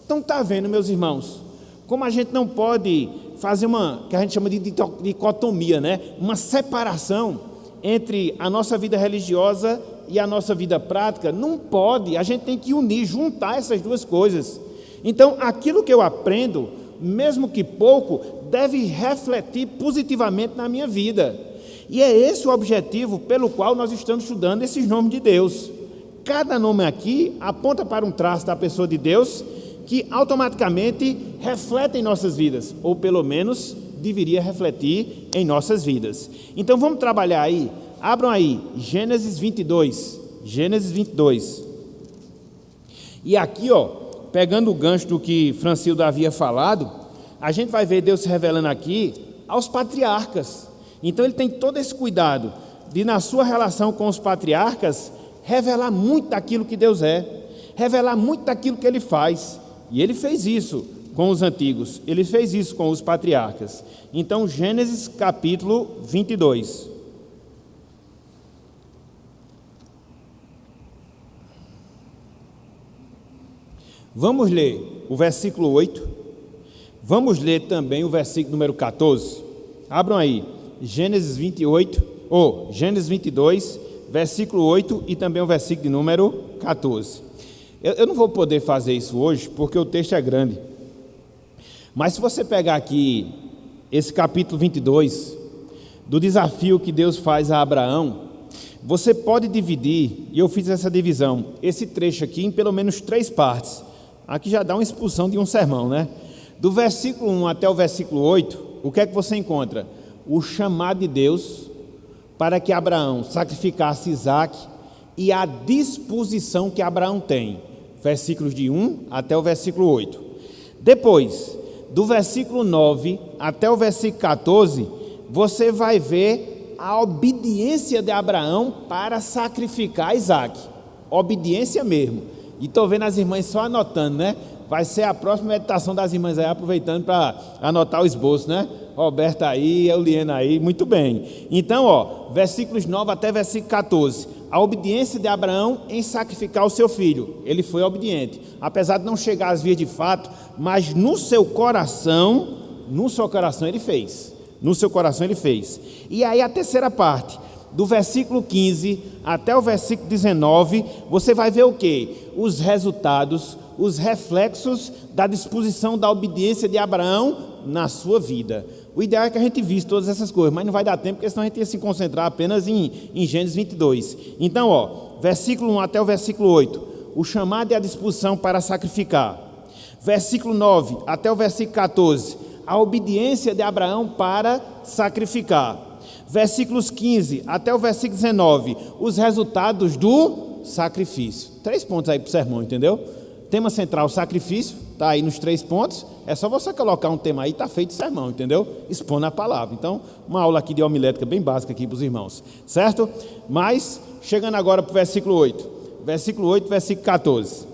Então está vendo, meus irmãos, como a gente não pode fazer que a gente chama de dicotomia, né? Uma separação entre a nossa vida religiosa e a nossa vida prática. Não pode, a gente tem que unir, juntar essas duas coisas. Então, aquilo que eu aprendo, mesmo que pouco, deve refletir positivamente na minha vida. E é esse o objetivo pelo qual nós estamos estudando esses nomes de Deus. Cada nome aqui aponta para um traço da pessoa de Deus que automaticamente reflete em nossas vidas, ou pelo menos deveria refletir em nossas vidas. Então vamos trabalhar aí, abram aí, Gênesis 22, Gênesis 22. E aqui, pegando o gancho do que Francildo havia falado, a gente vai ver Deus se revelando aqui aos patriarcas. Então ele tem todo esse cuidado de, na sua relação com os patriarcas, revelar muito daquilo que Deus é, revelar muito daquilo que Ele faz. E Ele fez isso com os antigos, Ele fez isso com os patriarcas. Então, Gênesis capítulo 22. Vamos ler o versículo 8, vamos ler também o versículo número 14. Abram aí, Gênesis 28, Gênesis 22, versículo 8 e também o versículo de número 14. Eu não vou poder fazer isso hoje, porque o texto é grande. Mas se você pegar aqui esse capítulo 22, do desafio que Deus faz a Abraão, você pode dividir, e eu fiz essa divisão, esse trecho aqui em pelo menos 3 partes. Aqui já dá uma expulsão de um sermão, né? Do versículo 1 até o versículo 8, o que é que você encontra? O chamado de Deus para que Abraão sacrificasse Isaque e a disposição que Abraão tem. Versículos de 1 até o versículo 8. Depois, do versículo 9 até o versículo 14, você vai ver a obediência de Abraão para sacrificar Isaque. Obediência mesmo. E estou vendo as irmãs só anotando, né? Vai ser a próxima meditação das irmãs aí, aproveitando para anotar o esboço, né? Roberta aí, Euliena aí, muito bem. Então, versículos 9 até versículo 14. A obediência de Abraão em sacrificar o seu filho. Ele foi obediente, apesar de não chegar às vias de fato, mas no seu coração ele fez. No seu coração ele fez. E aí a terceira parte, do versículo 15 até o versículo 19, você vai ver o quê? Os resultados, os reflexos da disposição da obediência de Abraão na sua vida. O ideal é que a gente visse todas essas coisas, mas não vai dar tempo, porque senão a gente ia se concentrar apenas em Gênesis 22. Então, versículo 1 até o versículo 8, o chamado e a disposição para sacrificar. Versículo 9 até o versículo 14, a obediência de Abraão para sacrificar. Versículos 15 até o versículo 19, os resultados do sacrifício. 3 pontos aí para o sermão, entendeu? Tema central, sacrifício, está aí nos 3 pontos. É só você colocar um tema aí, está feito o sermão, entendeu? Expondo a palavra. Então, uma aula aqui de homilética bem básica aqui para os irmãos, certo? Mas, chegando agora para o versículo 8. Versículo 8, versículo 14.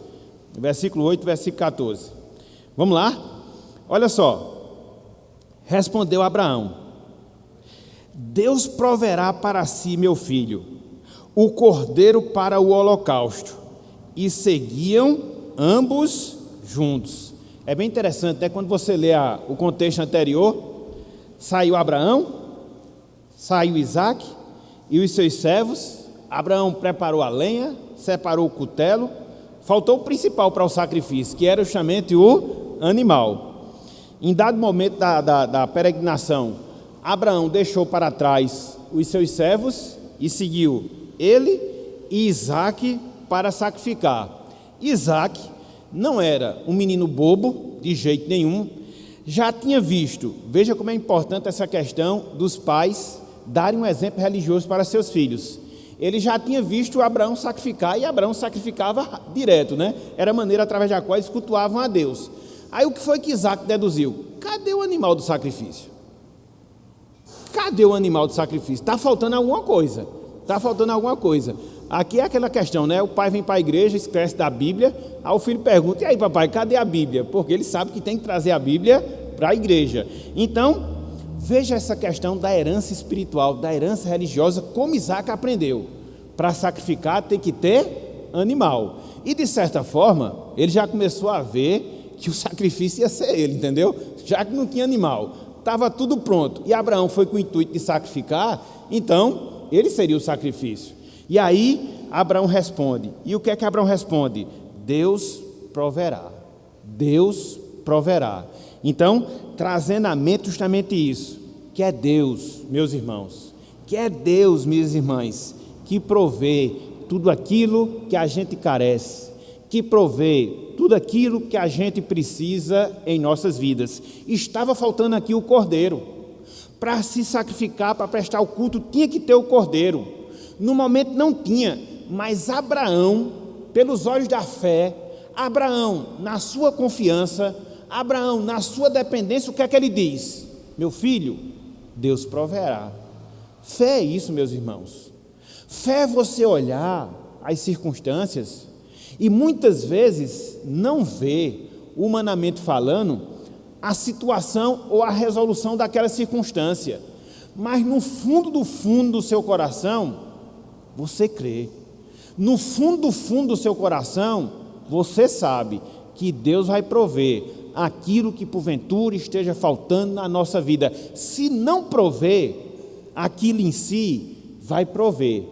Versículo 8, versículo 14. Vamos lá? Olha só. Respondeu Abraão: Deus proverá para si, meu filho, o cordeiro para o holocausto. E seguiam ambos juntos. É bem interessante, né? Quando você lê o contexto anterior, saiu Abraão, saiu Isaque e os seus servos. Abraão preparou a lenha, separou o cutelo, faltou o principal para o sacrifício, que era justamente o animal. Em dado momento da peregrinação, Abraão deixou para trás os seus servos e seguiu ele e Isaque para sacrificar. Isaque não era um menino bobo, de jeito nenhum, já tinha visto, veja como é importante essa questão dos pais darem um exemplo religioso para seus filhos. ele já tinha visto Abraão sacrificar, e Abraão sacrificava direto, né? Era a maneira através da qual eles cultuavam a Deus. Aí o que foi que Isaac deduziu? Cadê o animal do sacrifício? Cadê o animal do sacrifício? Está faltando alguma coisa. Está faltando alguma coisa. Aqui é aquela questão, né? O pai vem para a igreja, esquece da Bíblia, aí o filho pergunta: e aí, papai, cadê a Bíblia? Porque ele sabe que tem que trazer a Bíblia para a igreja. Então, veja essa questão da herança espiritual, da herança religiosa, como Isaac aprendeu. Para sacrificar tem que ter animal. E de certa forma, ele já começou a ver que o sacrifício ia ser ele, entendeu? Já que não tinha animal, estava tudo pronto. E Abraão foi com o intuito de sacrificar, então ele seria o sacrifício. E aí Abraão responde. E o que é que Abraão responde? Deus proverá. Deus proverá. Então, trazendo à mente justamente isso, que é Deus, meus irmãos, que é Deus, minhas irmãs, que provê tudo aquilo que a gente carece, que provê tudo aquilo que a gente precisa em nossas vidas. Estava faltando aqui o cordeiro. Para se sacrificar, para prestar o culto, tinha que ter o cordeiro. No momento não tinha, mas Abraão, pelos olhos da fé, Abraão, na sua confiança, Abraão, na sua dependência, o que é que ele diz? Meu filho, Deus proverá. Fé é isso, meus irmãos. Fé é você olhar as circunstâncias e muitas vezes não ver, humanamente falando, a situação ou a resolução daquela circunstância, mas no fundo do seu coração, você crê. No fundo do seu coração, você sabe que Deus vai prover aquilo que porventura esteja faltando na nossa vida. Se não prover, aquilo em si vai prover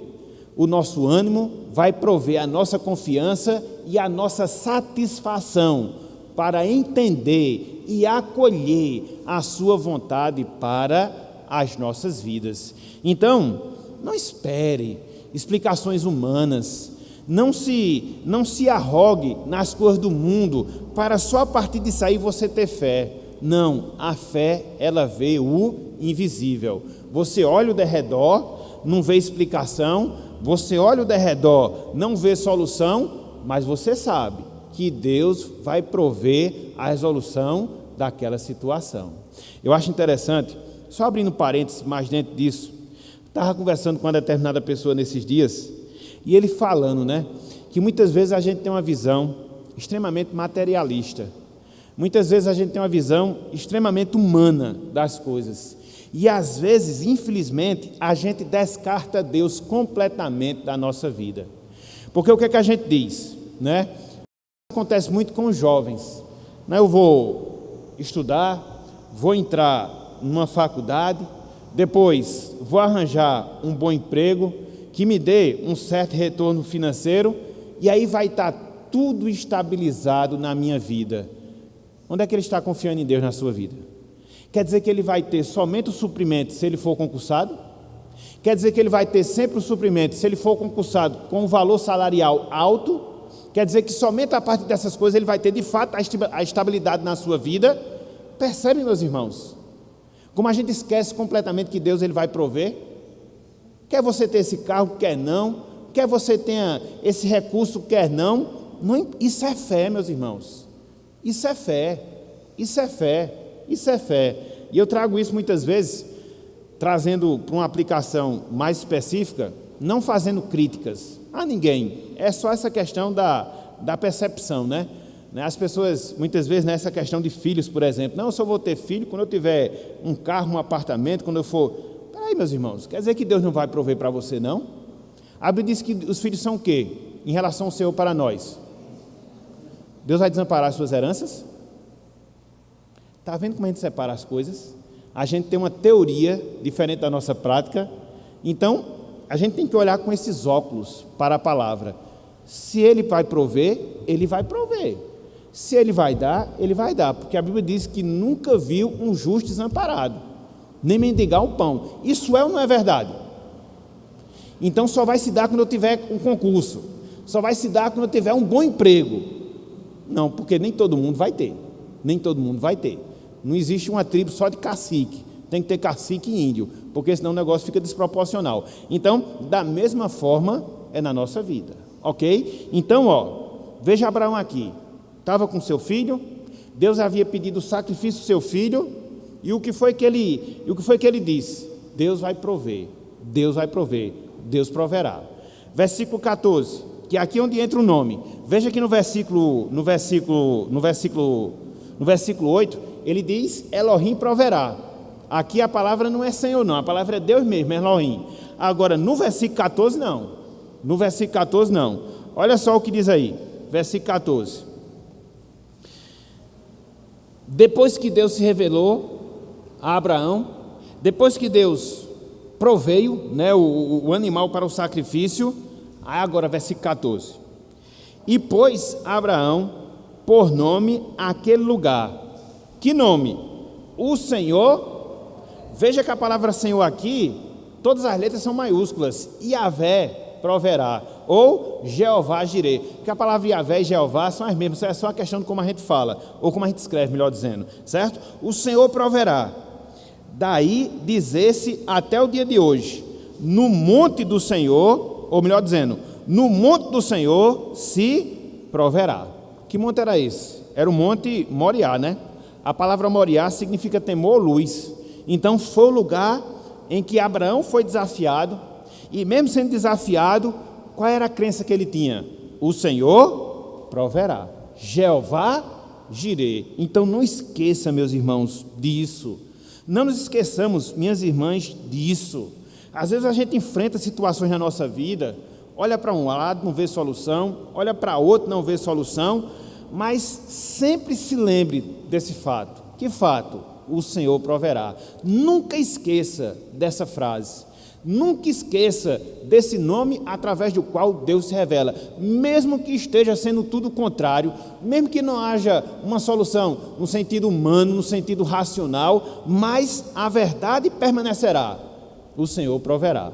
o nosso ânimo, vai prover a nossa confiança e a nossa satisfação para entender e acolher a sua vontade para as nossas vidas. Então, não espere explicações humanas, não se arrogue nas coisas do mundo para só a partir disso aí você ter fé. Não, a fé, ela vê o invisível. Você olha o derredor, não vê explicação, você olha o derredor, não vê solução, mas você sabe que Deus vai prover a resolução daquela situação. Eu acho interessante, só abrindo parênteses mais dentro disso, estava conversando com uma determinada pessoa nesses dias, e ele falando, né, que muitas vezes a gente tem uma visão extremamente materialista, muitas vezes a gente tem uma visão extremamente humana das coisas, e às vezes, infelizmente, a gente descarta Deus completamente da nossa vida. Porque o que é que a gente diz, né? Acontece muito com os jovens, né? Eu vou estudar, vou entrar numa faculdade, depois vou arranjar um bom emprego que me dê um certo retorno financeiro e aí vai estar tudo estabilizado na minha vida. Onde é que ele está confiando em Deus na sua vida? Quer dizer que ele vai ter somente o suprimento se ele for concursado? Quer dizer que ele vai ter sempre o suprimento se ele for concursado com um valor salarial alto? Quer dizer que somente a partir dessas coisas ele vai ter de fato a estabilidade na sua vida? Percebe, meus irmãos? Como a gente esquece completamente que Deus ele vai prover? Quer você ter esse carro, quer não. Quer você tenha esse recurso, quer não. Isso é fé, meus irmãos. Isso é fé. Isso é fé. Isso é fé. E eu trago isso muitas vezes, trazendo para uma aplicação mais específica, não fazendo críticas a ninguém. É só essa questão da percepção, né? As pessoas, muitas vezes, nessa questão de filhos, por exemplo, não, eu só vou ter filho quando eu tiver um carro, um apartamento, quando eu for... Peraí, meus irmãos, quer dizer que Deus não vai prover para você, não? A Bíblia diz que os filhos são o quê? Em relação ao Senhor para nós. Deus vai desamparar as suas heranças? Está vendo como a gente separa as coisas? A gente tem uma teoria diferente da nossa prática. Então, a gente tem que olhar com esses óculos para a palavra. Se Ele vai prover, Ele vai prover. Se Ele vai dar, Ele vai dar. Porque a Bíblia diz que nunca viu um justo desamparado, nem mendigar um pão. Isso é ou não é verdade? Então, só vai se dar quando eu tiver um concurso. Só vai se dar quando eu tiver um bom emprego. Não, porque nem todo mundo vai ter. Nem todo mundo vai ter. Não existe uma tribo só de cacique, tem que ter cacique e índio, porque senão o negócio fica desproporcional. Então, da mesma forma, é na nossa vida, ok? Então, veja Abraão aqui, estava com seu filho, Deus havia pedido o sacrifício do seu filho, e o que foi que ele disse? Deus vai prover, Deus vai prover, Deus proverá. Versículo 14, que é aqui onde entra o nome. Veja que no versículo 8, ele diz Elohim proverá. Aqui a palavra não é Senhor não, a palavra é Deus mesmo, Elohim. Agora no versículo 14 não. No versículo 14 não. Olha só o que diz aí, versículo 14. Depois que Deus se revelou a Abraão, depois que Deus proveio, né, o animal para o sacrifício, aí agora versículo 14. E pôs Abraão por nome aquele lugar. Que nome? O Senhor. Veja que a palavra Senhor aqui, todas as letras são maiúsculas. Yahvé proverá, ou Jeová Jireh, porque a palavra Yahvé e Jeová são as mesmas, é só a questão de como a gente fala, ou como a gente escreve, melhor dizendo, certo? O Senhor proverá. Daí dizer-se até o dia de hoje, no monte do Senhor, ou melhor dizendo, no monte do Senhor se proverá. Que monte era esse? Era o monte Moriá, né? A palavra Moriá significa temor ou luz. Então foi o lugar em que Abraão foi desafiado, e mesmo sendo desafiado, qual era a crença que ele tinha? O Senhor proverá, Jeová Jireh. Então não esqueça, meus irmãos, disso. Não nos esqueçamos, minhas irmãs, disso. Às vezes a gente enfrenta situações na nossa vida, olha para um lado, não vê solução, olha para outro, não vê solução, mas sempre se lembre desse fato. Que fato? O Senhor proverá. Nunca esqueça dessa frase. Nunca esqueça desse nome através do qual Deus se revela. Mesmo que esteja sendo tudo o contrário, mesmo que não haja uma solução no sentido humano, no sentido racional, mas a verdade permanecerá. O Senhor proverá.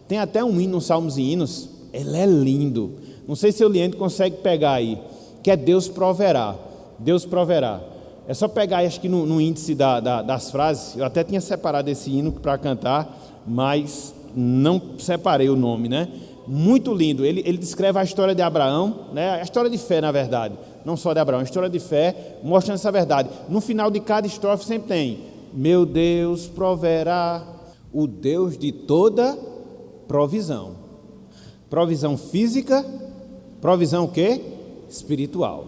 Tem até um hino, Salmos e Hinos, ele é lindo. Não sei se o Leandro consegue pegar aí, que é Deus proverá. Deus proverá. É só pegar, acho que no índice das frases, eu até tinha separado esse hino para cantar, mas não separei o nome, né? Muito lindo. Ele descreve a história de Abraão, né? A história de fé, na verdade, não só de Abraão, a história de fé, mostrando essa verdade. No final de cada estrofe sempre tem: meu Deus proverá, o Deus de toda provisão. Provisão física, provisão o quê? Espiritual.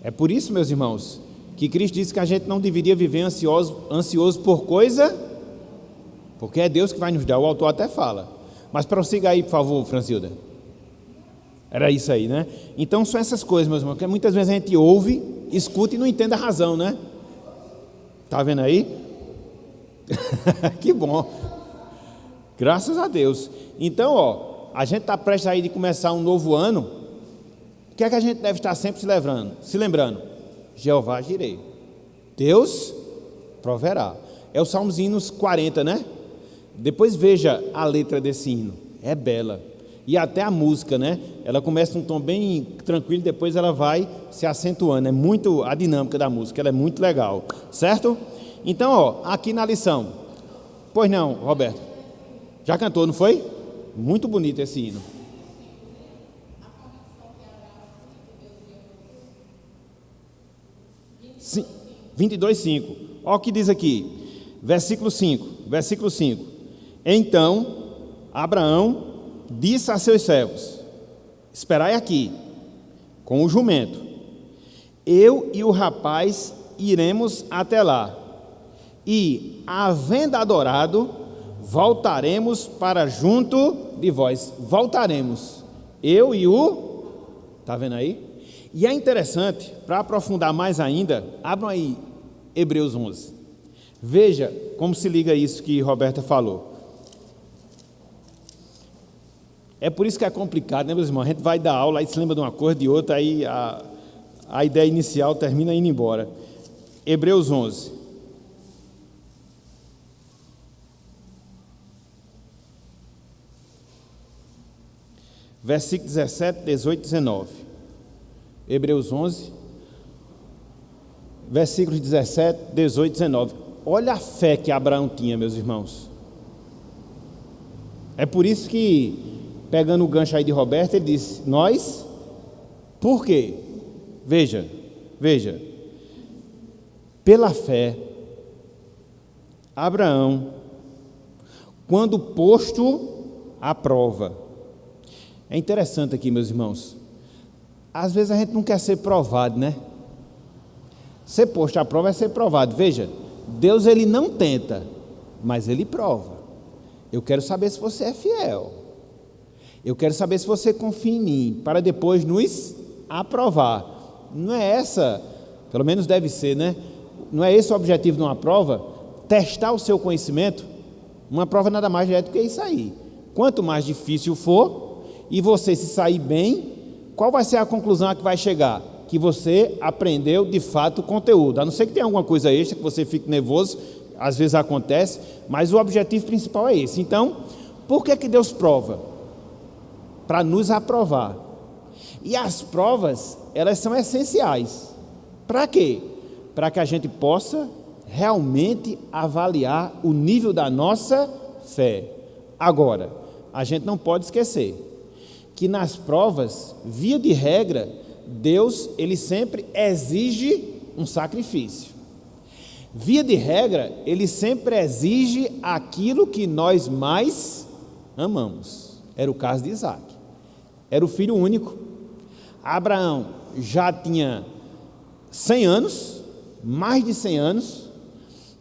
É por isso, meus irmãos, que Cristo disse que a gente não deveria viver ansioso por coisa, porque é Deus que vai nos dar, o autor até fala. Mas prossiga aí, por favor, Francilda. Era isso aí, né? Então são essas coisas, meus irmãos, que muitas vezes a gente ouve, escuta e não entende a razão, né? Tá vendo aí? Que bom. Graças a Deus. Então, a gente está prestes aí de começar um novo ano. O que é que a gente deve estar sempre se lembrando? Jeová Jireh. Deus proverá. É o Salmos e Hinos 40, né? Depois veja a letra desse hino. É bela. E até a música, né? Ela começa num tom bem tranquilo, depois ela vai se acentuando. É muito a dinâmica da música, ela é muito legal. Certo? Então, aqui na lição. Pois não, Roberto? Já cantou, não foi? Muito bonito esse hino. Sim, 22:5. Olha o que diz aqui, versículo 5. Então Abraão disse a seus servos: esperai aqui com o jumento, eu e o rapaz iremos até lá, e havendo adorado, voltaremos para junto de vós. Voltaremos, eu e o... Está vendo aí? E é interessante, para aprofundar mais ainda, abram aí Hebreus 11. Veja como se liga isso que Roberta falou. É por isso que é complicado, né, meus irmãos? A gente vai dar aula, aí se lembra de uma coisa, de outra, aí a ideia inicial termina indo embora. Hebreus 11. Versículo 17, 18, 19. Hebreus 11, versículos 17, 18, 19. Olha a fé que Abraão tinha, meus irmãos. É por isso que, pegando o gancho aí de Roberto, ele disse: nós, por quê? Veja, pela fé, Abraão, quando posto à prova. É interessante aqui, meus irmãos, às vezes a gente não quer ser provado, né? Ser posto à prova é ser provado. Veja, Deus ele não tenta, mas ele prova. Eu quero saber se você é fiel. Eu quero saber se você confia em mim, para depois nos aprovar. Não é essa, pelo menos deve ser, né? Não é esse o objetivo de uma prova? Testar o seu conhecimento. Uma prova nada mais é do que isso aí. Quanto mais difícil for, e você se sair bem, qual vai ser a conclusão a que vai chegar? Que você aprendeu de fato o conteúdo. A não ser que tenha alguma coisa extra, que você fique nervoso, às vezes acontece, mas o objetivo principal é esse. Então, por que Deus prova? Para nos aprovar. E as provas, elas são essenciais. Para quê? Para que a gente possa realmente avaliar o nível da nossa fé. Agora, a gente não pode esquecer que nas provas, via de regra, Deus, ele sempre exige um sacrifício. Via de regra, ele sempre exige aquilo que nós mais amamos. Era o caso de Isaac. Era o filho único. Abraão já tinha 100 anos, mais de 100 anos.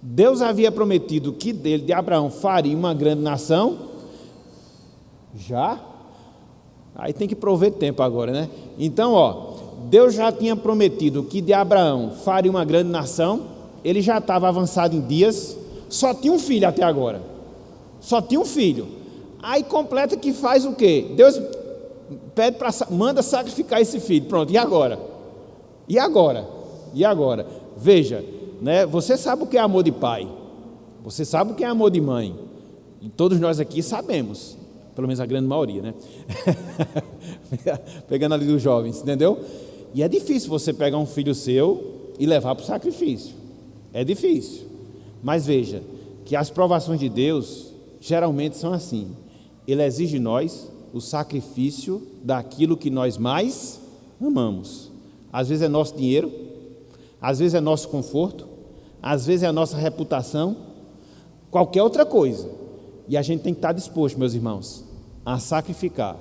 Deus havia prometido que dele, de Abraão, faria uma grande nação. Já? Aí tem que prover tempo agora, né? Então, Deus já tinha prometido que de Abraão faria uma grande nação. Ele já estava avançado em dias, só tinha um filho até agora. Só tinha um filho. Aí completa que faz o quê? Deus pede manda sacrificar esse filho. Pronto, e agora? E agora? E agora? Veja, né? Você sabe o que é amor de pai. Você sabe o que é amor de mãe. E todos nós aqui sabemos. Pelo menos a grande maioria, né? Pegando ali dos jovens, entendeu? E é difícil você pegar um filho seu e levar para o sacrifício. É difícil. Mas veja, que as provações de Deus geralmente são assim. Ele exige de nós o sacrifício daquilo que nós mais amamos. Às vezes é nosso dinheiro, às vezes é nosso conforto, às vezes é a nossa reputação, qualquer outra coisa. E a gente tem que estar disposto, meus irmãos, a sacrificar.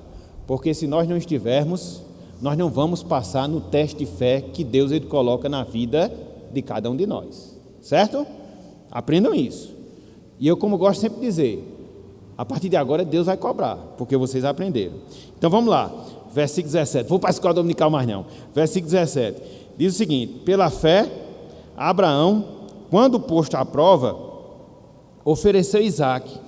Porque se nós não estivermos, nós não vamos passar no teste de fé que Deus ele coloca na vida de cada um de nós. Certo? Aprendam isso. E eu, como gosto sempre de dizer, a partir de agora Deus vai cobrar, porque vocês aprenderam. Então vamos lá, versículo 17. Vou para a escola dominical mais não. Versículo 17. Diz o seguinte: pela fé, Abraão, quando posto à prova, ofereceu Isaque,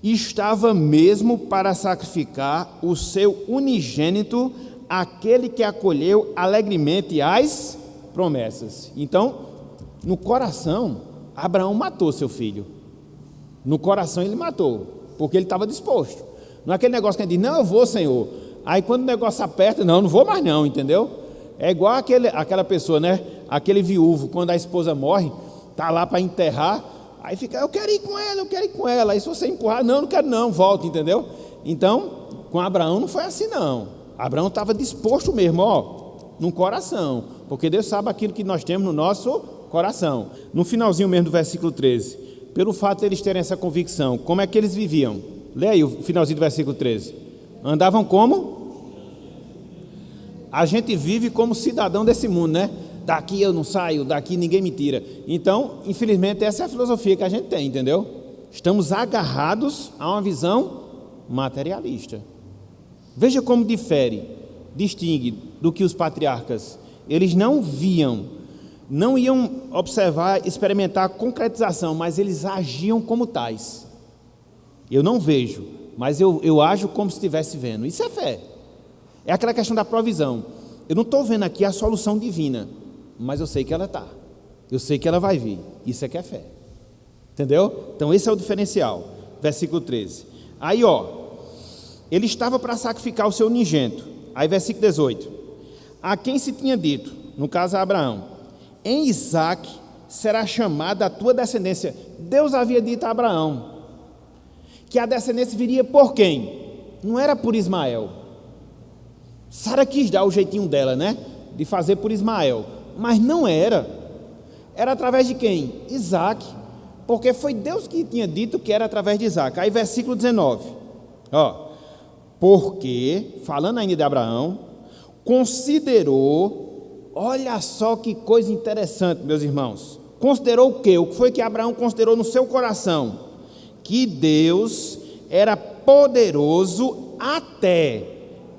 e estava mesmo para sacrificar o seu unigênito, aquele que acolheu alegremente as promessas. Então, no coração, Abraão matou seu filho. No coração ele matou, porque ele estava disposto. Não é aquele negócio que ele diz: não, eu vou, Senhor. Aí quando o negócio aperta, não vou mais não, entendeu? É igual aquela pessoa, né? Aquele viúvo, quando a esposa morre, está lá para enterrar, aí fica: eu quero ir com ela, eu quero ir com ela. Aí se você empurrar: não quero não, volta, entendeu? Então, com Abraão não foi assim não. Abraão estava disposto mesmo, no coração, porque Deus sabe aquilo que nós temos no nosso coração. No finalzinho mesmo do versículo 13, pelo fato de eles terem essa convicção, como é que eles viviam? Lê aí o finalzinho do versículo 13. Andavam como? A gente vive como cidadão desse mundo, né? Daqui eu não saio, daqui ninguém me tira. Então, infelizmente, essa é a filosofia que a gente tem, entendeu? Estamos agarrados a uma visão materialista. Veja como distingue do que os patriarcas. Eles não viam, não iam observar, experimentar a concretização, mas eles agiam como tais. Eu não vejo, mas eu ajo como se estivesse vendo. Isso é fé. É aquela questão da provisão. Eu não estou vendo aqui a solução divina, mas eu sei que ela está. Eu sei que ela vai vir. Isso é que é fé. Entendeu? Então esse é o diferencial. Versículo 13. Aí, ele estava para sacrificar o seu unigênito. Aí, versículo 18. A quem se tinha dito, no caso a Abraão: em Isaque será chamada a tua descendência. Deus havia dito a Abraão que a descendência viria por quem? Não era por Ismael. Sara quis dar o jeitinho dela, né? De fazer por Ismael, mas não era. Era através de quem? Isaac, porque foi Deus que tinha dito que era através de Isaac. Aí versículo 19, porque, falando ainda de Abraão, considerou, olha só que coisa interessante, meus irmãos, considerou o quê? O que foi que Abraão considerou no seu coração? Que Deus era poderoso até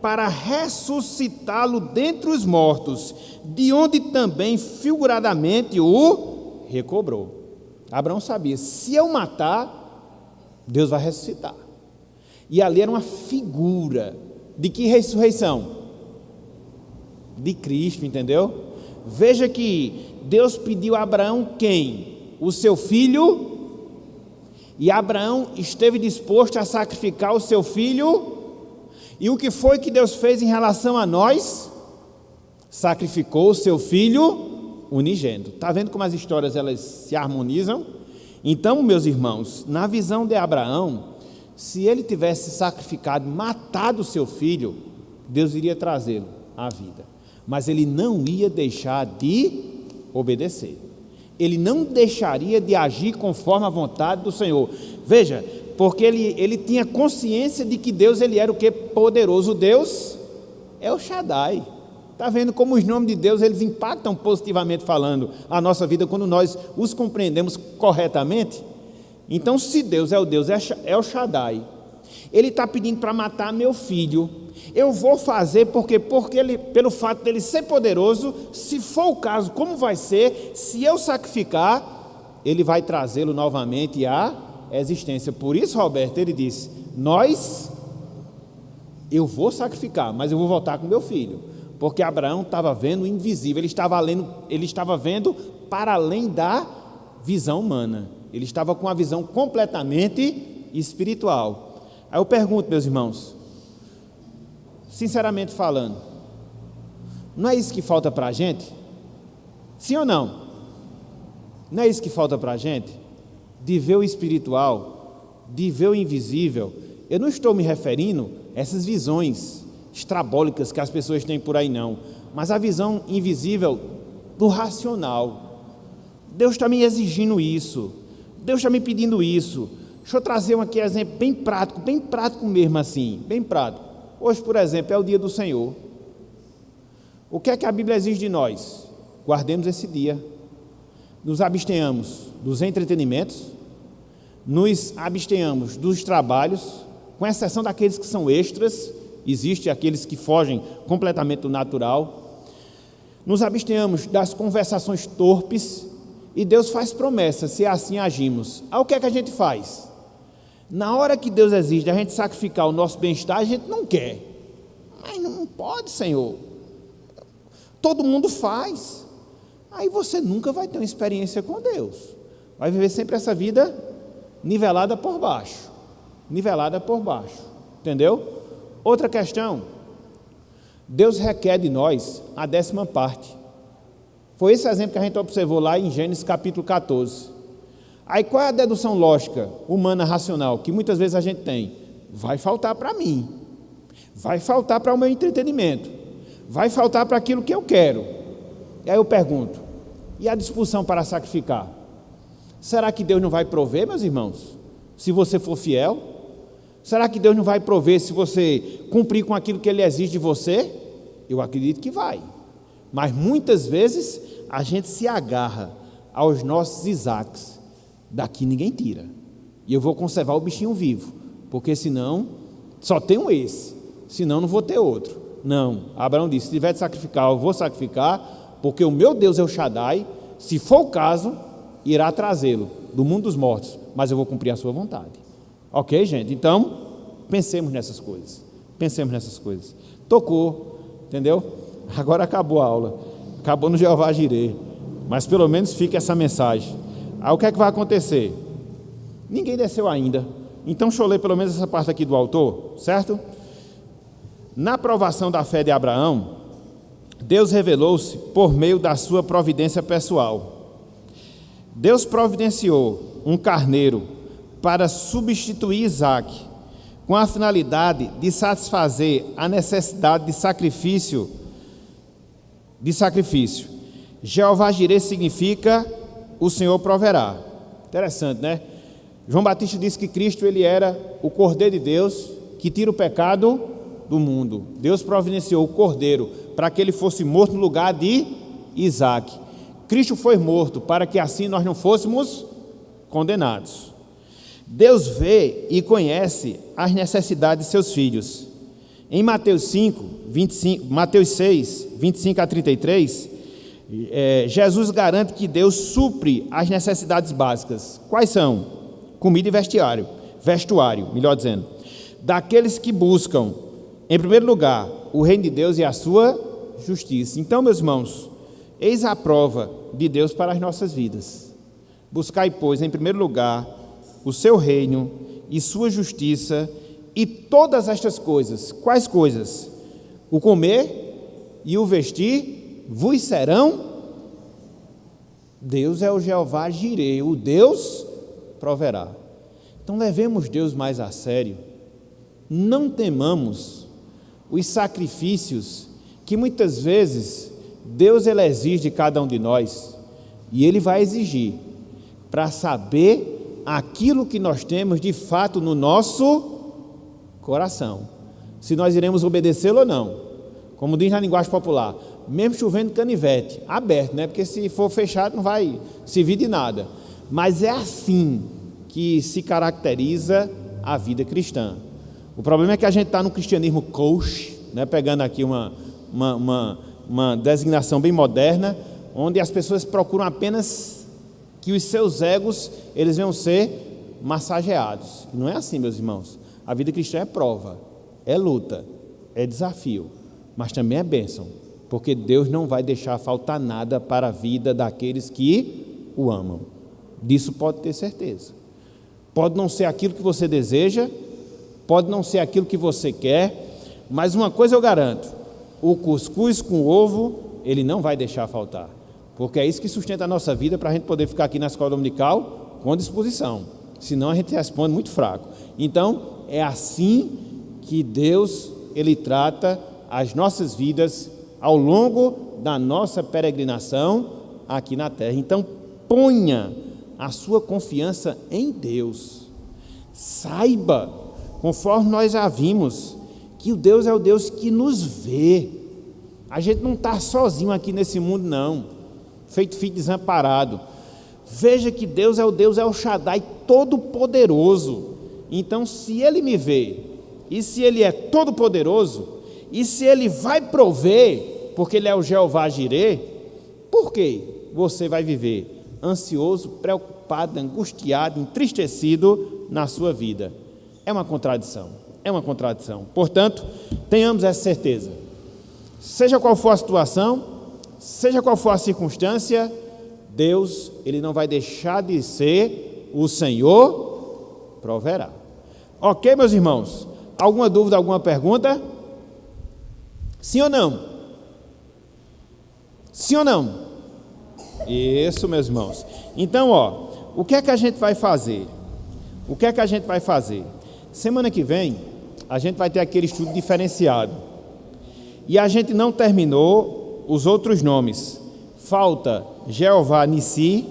para ressuscitá-lo dentre os mortos, de onde também figuradamente o recobrou. Abraão sabia, se eu matar, Deus vai ressuscitar. E ali era uma figura de que ressurreição? De Cristo, entendeu? Veja que Deus pediu a Abraão quem? O seu filho, e Abraão esteve disposto a sacrificar o seu filho. E o que foi que Deus fez em relação a nós? Sacrificou o seu filho unigênito. Está vendo como as histórias elas se harmonizam? Então, meus irmãos, na visão de Abraão, se ele tivesse sacrificado, matado o seu filho, Deus iria trazê-lo à vida. Mas ele não ia deixar de obedecer. Ele não deixaria de agir conforme a vontade do Senhor. Veja, porque ele tinha consciência de que Deus ele era o que? Poderoso. Deus é o Shaddai. Está vendo como os nomes de Deus eles impactam positivamente falando a nossa vida quando nós os compreendemos corretamente? Então, se Deus é o Deus, é o Shaddai, Ele está pedindo para matar meu filho, eu vou fazer porque ele, pelo fato dele ser poderoso, se for o caso, como vai ser, se eu sacrificar, Ele vai trazê-lo novamente à existência. Por isso, Roberto, ele disse, eu vou sacrificar, mas eu vou voltar com meu filho, porque Abraão estava vendo o invisível, ele estava vendo para além da visão humana, ele estava com a visão completamente espiritual. Aí eu pergunto, meus irmãos, sinceramente falando, não é isso que falta para a gente? Sim ou não? Não é isso que falta para a gente? De ver o espiritual, de ver o invisível. Eu não estou me referindo a essas visões estrabólicas que as pessoas têm por aí não, mas a visão invisível do racional. Deus está me exigindo isso, Deus está me pedindo isso. Deixa eu trazer um aqui exemplo bem prático mesmo assim, bem prático. Hoje, por exemplo, é o dia do Senhor. O que é que a Bíblia exige de nós? Guardemos esse dia, nos abstenhamos dos entretenimentos, nos abstenhamos dos trabalhos, com exceção daqueles que são extras, existem aqueles que fogem completamente do natural, nos abstenhamos das conversações torpes, e Deus faz promessa, se assim agimos. Aí o que é que a gente faz? Na hora que Deus exige a gente sacrificar o nosso bem-estar, a gente não quer. Mas não pode, Senhor. Todo mundo faz. Aí você nunca vai ter uma experiência com Deus. Vai viver sempre essa vida nivelada por baixo. Nivelada por baixo. Entendeu? Outra questão. Deus requer de nós a 10ª parte. Foi esse exemplo que a gente observou lá em Gênesis capítulo 14. Aí qual é a dedução lógica, humana, racional, que muitas vezes a gente tem? Vai faltar para mim, vai faltar para o meu entretenimento, vai faltar para aquilo que eu quero. E aí eu pergunto, e a disposição para sacrificar? Será que Deus não vai prover, meus irmãos, se você for fiel? Será que Deus não vai prover se você cumprir com aquilo que Ele exige de você? Eu acredito que vai, mas muitas vezes a gente se agarra aos nossos Isaques. Daqui ninguém tira, e eu vou conservar o bichinho vivo, porque senão, só tenho esse, senão não vou ter outro. Não, Abraão disse, se tiver de sacrificar, eu vou sacrificar, porque o meu Deus é o Shaddai, se for o caso, irá trazê-lo do mundo dos mortos, mas eu vou cumprir a sua vontade. Ok, gente? Então, pensemos nessas coisas, tocou, entendeu? Agora acabou a aula, acabou no Jeová Jireh, mas pelo menos fica essa mensagem. Aí o que é que vai acontecer? Ninguém desceu ainda. Então deixa eu ler pelo menos essa parte aqui do autor, certo? Na aprovação da fé de Abraão, Deus revelou-se por meio da sua providência pessoal. Deus providenciou um carneiro para substituir Isaque, com a finalidade de satisfazer a necessidade de sacrifício. Jeová Jireh significa o Senhor proverá. Interessante, né? João Batista disse que Cristo ele era o Cordeiro de Deus que tira o pecado do mundo. Deus providenciou o Cordeiro para que ele fosse morto no lugar de Isaque. Cristo foi morto para que assim nós não fôssemos condenados. Deus vê e conhece as necessidades de seus filhos. Em Mateus 6, 25 a 33, Jesus garante que Deus supre as necessidades básicas. Quais são? Comida e vestuário, melhor dizendo, daqueles que buscam, em primeiro lugar, o reino de Deus e a sua justiça. Então, meus irmãos, eis a prova de Deus para as nossas vidas. Buscai, pois, em primeiro lugar, o seu reino e sua justiça, e todas estas coisas. Quais coisas? O comer e o vestir vos serão. Deus é o Jeová Jireh, o Deus proverá. Então levemos Deus mais a sério. Não temamos os sacrifícios que muitas vezes Deus ele exige de cada um de nós, e Ele vai exigir para saber aquilo que nós temos de fato no nosso coração, se nós iremos obedecê-lo ou não. Como diz na linguagem popular, mesmo chovendo canivete, aberto, né? Porque se for fechado não vai servir de nada. Mas é assim que se caracteriza a vida cristã. O problema é que a gente está no cristianismo coach, né? Pegando aqui uma designação bem moderna, onde as pessoas procuram apenas que os seus egos eles venham ser massageados. Não é assim, meus irmãos. A vida cristã é prova, é luta, é desafio, mas também é bênção, porque Deus não vai deixar faltar nada para a vida daqueles que o amam. Disso pode ter certeza. Pode não ser aquilo que você deseja, pode não ser aquilo que você quer, mas uma coisa eu garanto: o cuscuz com ovo, ele não vai deixar faltar, porque é isso que sustenta a nossa vida, para a gente poder ficar aqui na escola dominical com disposição, senão a gente responde muito fraco. Então, é assim que Deus, Ele trata as nossas vidas ao longo da nossa peregrinação aqui na terra. Então, ponha a sua confiança em Deus. Saiba, conforme nós já vimos, que o Deus é o Deus que nos vê. A gente não está sozinho aqui nesse mundo, não, feito filho desamparado. Veja que Deus é o Deus El Shaddai todo-poderoso. Então, se Ele me vê, e se Ele é todo-poderoso, e se Ele vai prover, porque Ele é o Jeová Jireh, por que você vai viver ansioso, preocupado, angustiado, entristecido na sua vida? É uma contradição, é uma contradição. Portanto, tenhamos essa certeza. Seja qual for a situação, seja qual for a circunstância, Deus, Ele não vai deixar de ser o Senhor proverá. Ok, meus irmãos? Alguma dúvida, alguma pergunta? Sim ou não? Sim ou não? Isso, meus irmãos. Então, o que é que a gente vai fazer? O que é que a gente vai fazer? Semana que vem, a gente vai ter aquele estudo diferenciado. E a gente não terminou os outros nomes. Falta Jeová Nissi,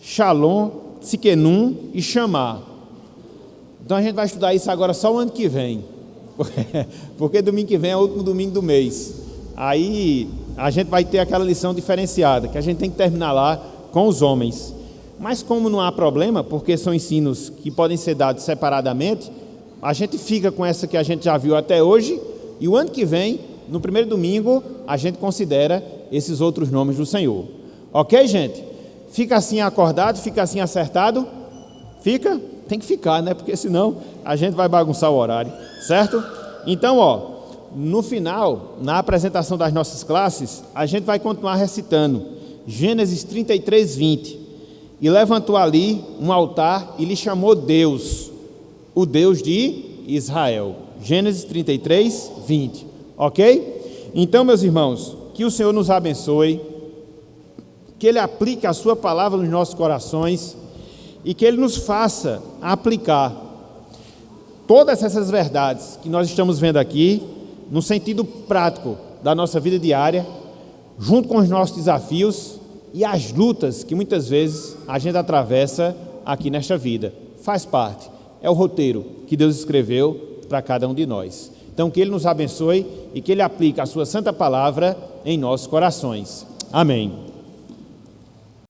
Shalom, Tsidkenu e Chamar. Então a gente vai estudar isso agora só o ano que vem, porque domingo que vem é o último domingo do mês. Aí a gente vai ter aquela lição diferenciada, que a gente tem que terminar lá com os homens. Mas como não há problema, porque são ensinos que podem ser dados separadamente, a gente fica com essa que a gente já viu até hoje, e o ano que vem, no primeiro domingo, a gente considera esses outros nomes do Senhor. Ok, gente? Fica assim acordado, fica assim acertado? Fica? Tem que ficar, né? Porque senão a gente vai bagunçar o horário, certo? Então, no final, na apresentação das nossas classes, a gente vai continuar recitando Gênesis 33, 20. E levantou ali um altar e lhe chamou Deus, o Deus de Israel. Gênesis 33, 20. Ok? Então, meus irmãos, que o Senhor nos abençoe, que Ele aplique a sua palavra nos nossos corações e que Ele nos faça aplicar todas essas verdades que nós estamos vendo aqui no sentido prático da nossa vida diária, junto com os nossos desafios e as lutas que muitas vezes a gente atravessa aqui nesta vida. Faz parte, é o roteiro que Deus escreveu para cada um de nós. Então que Ele nos abençoe e que Ele aplique a sua santa palavra em nossos corações. Amém.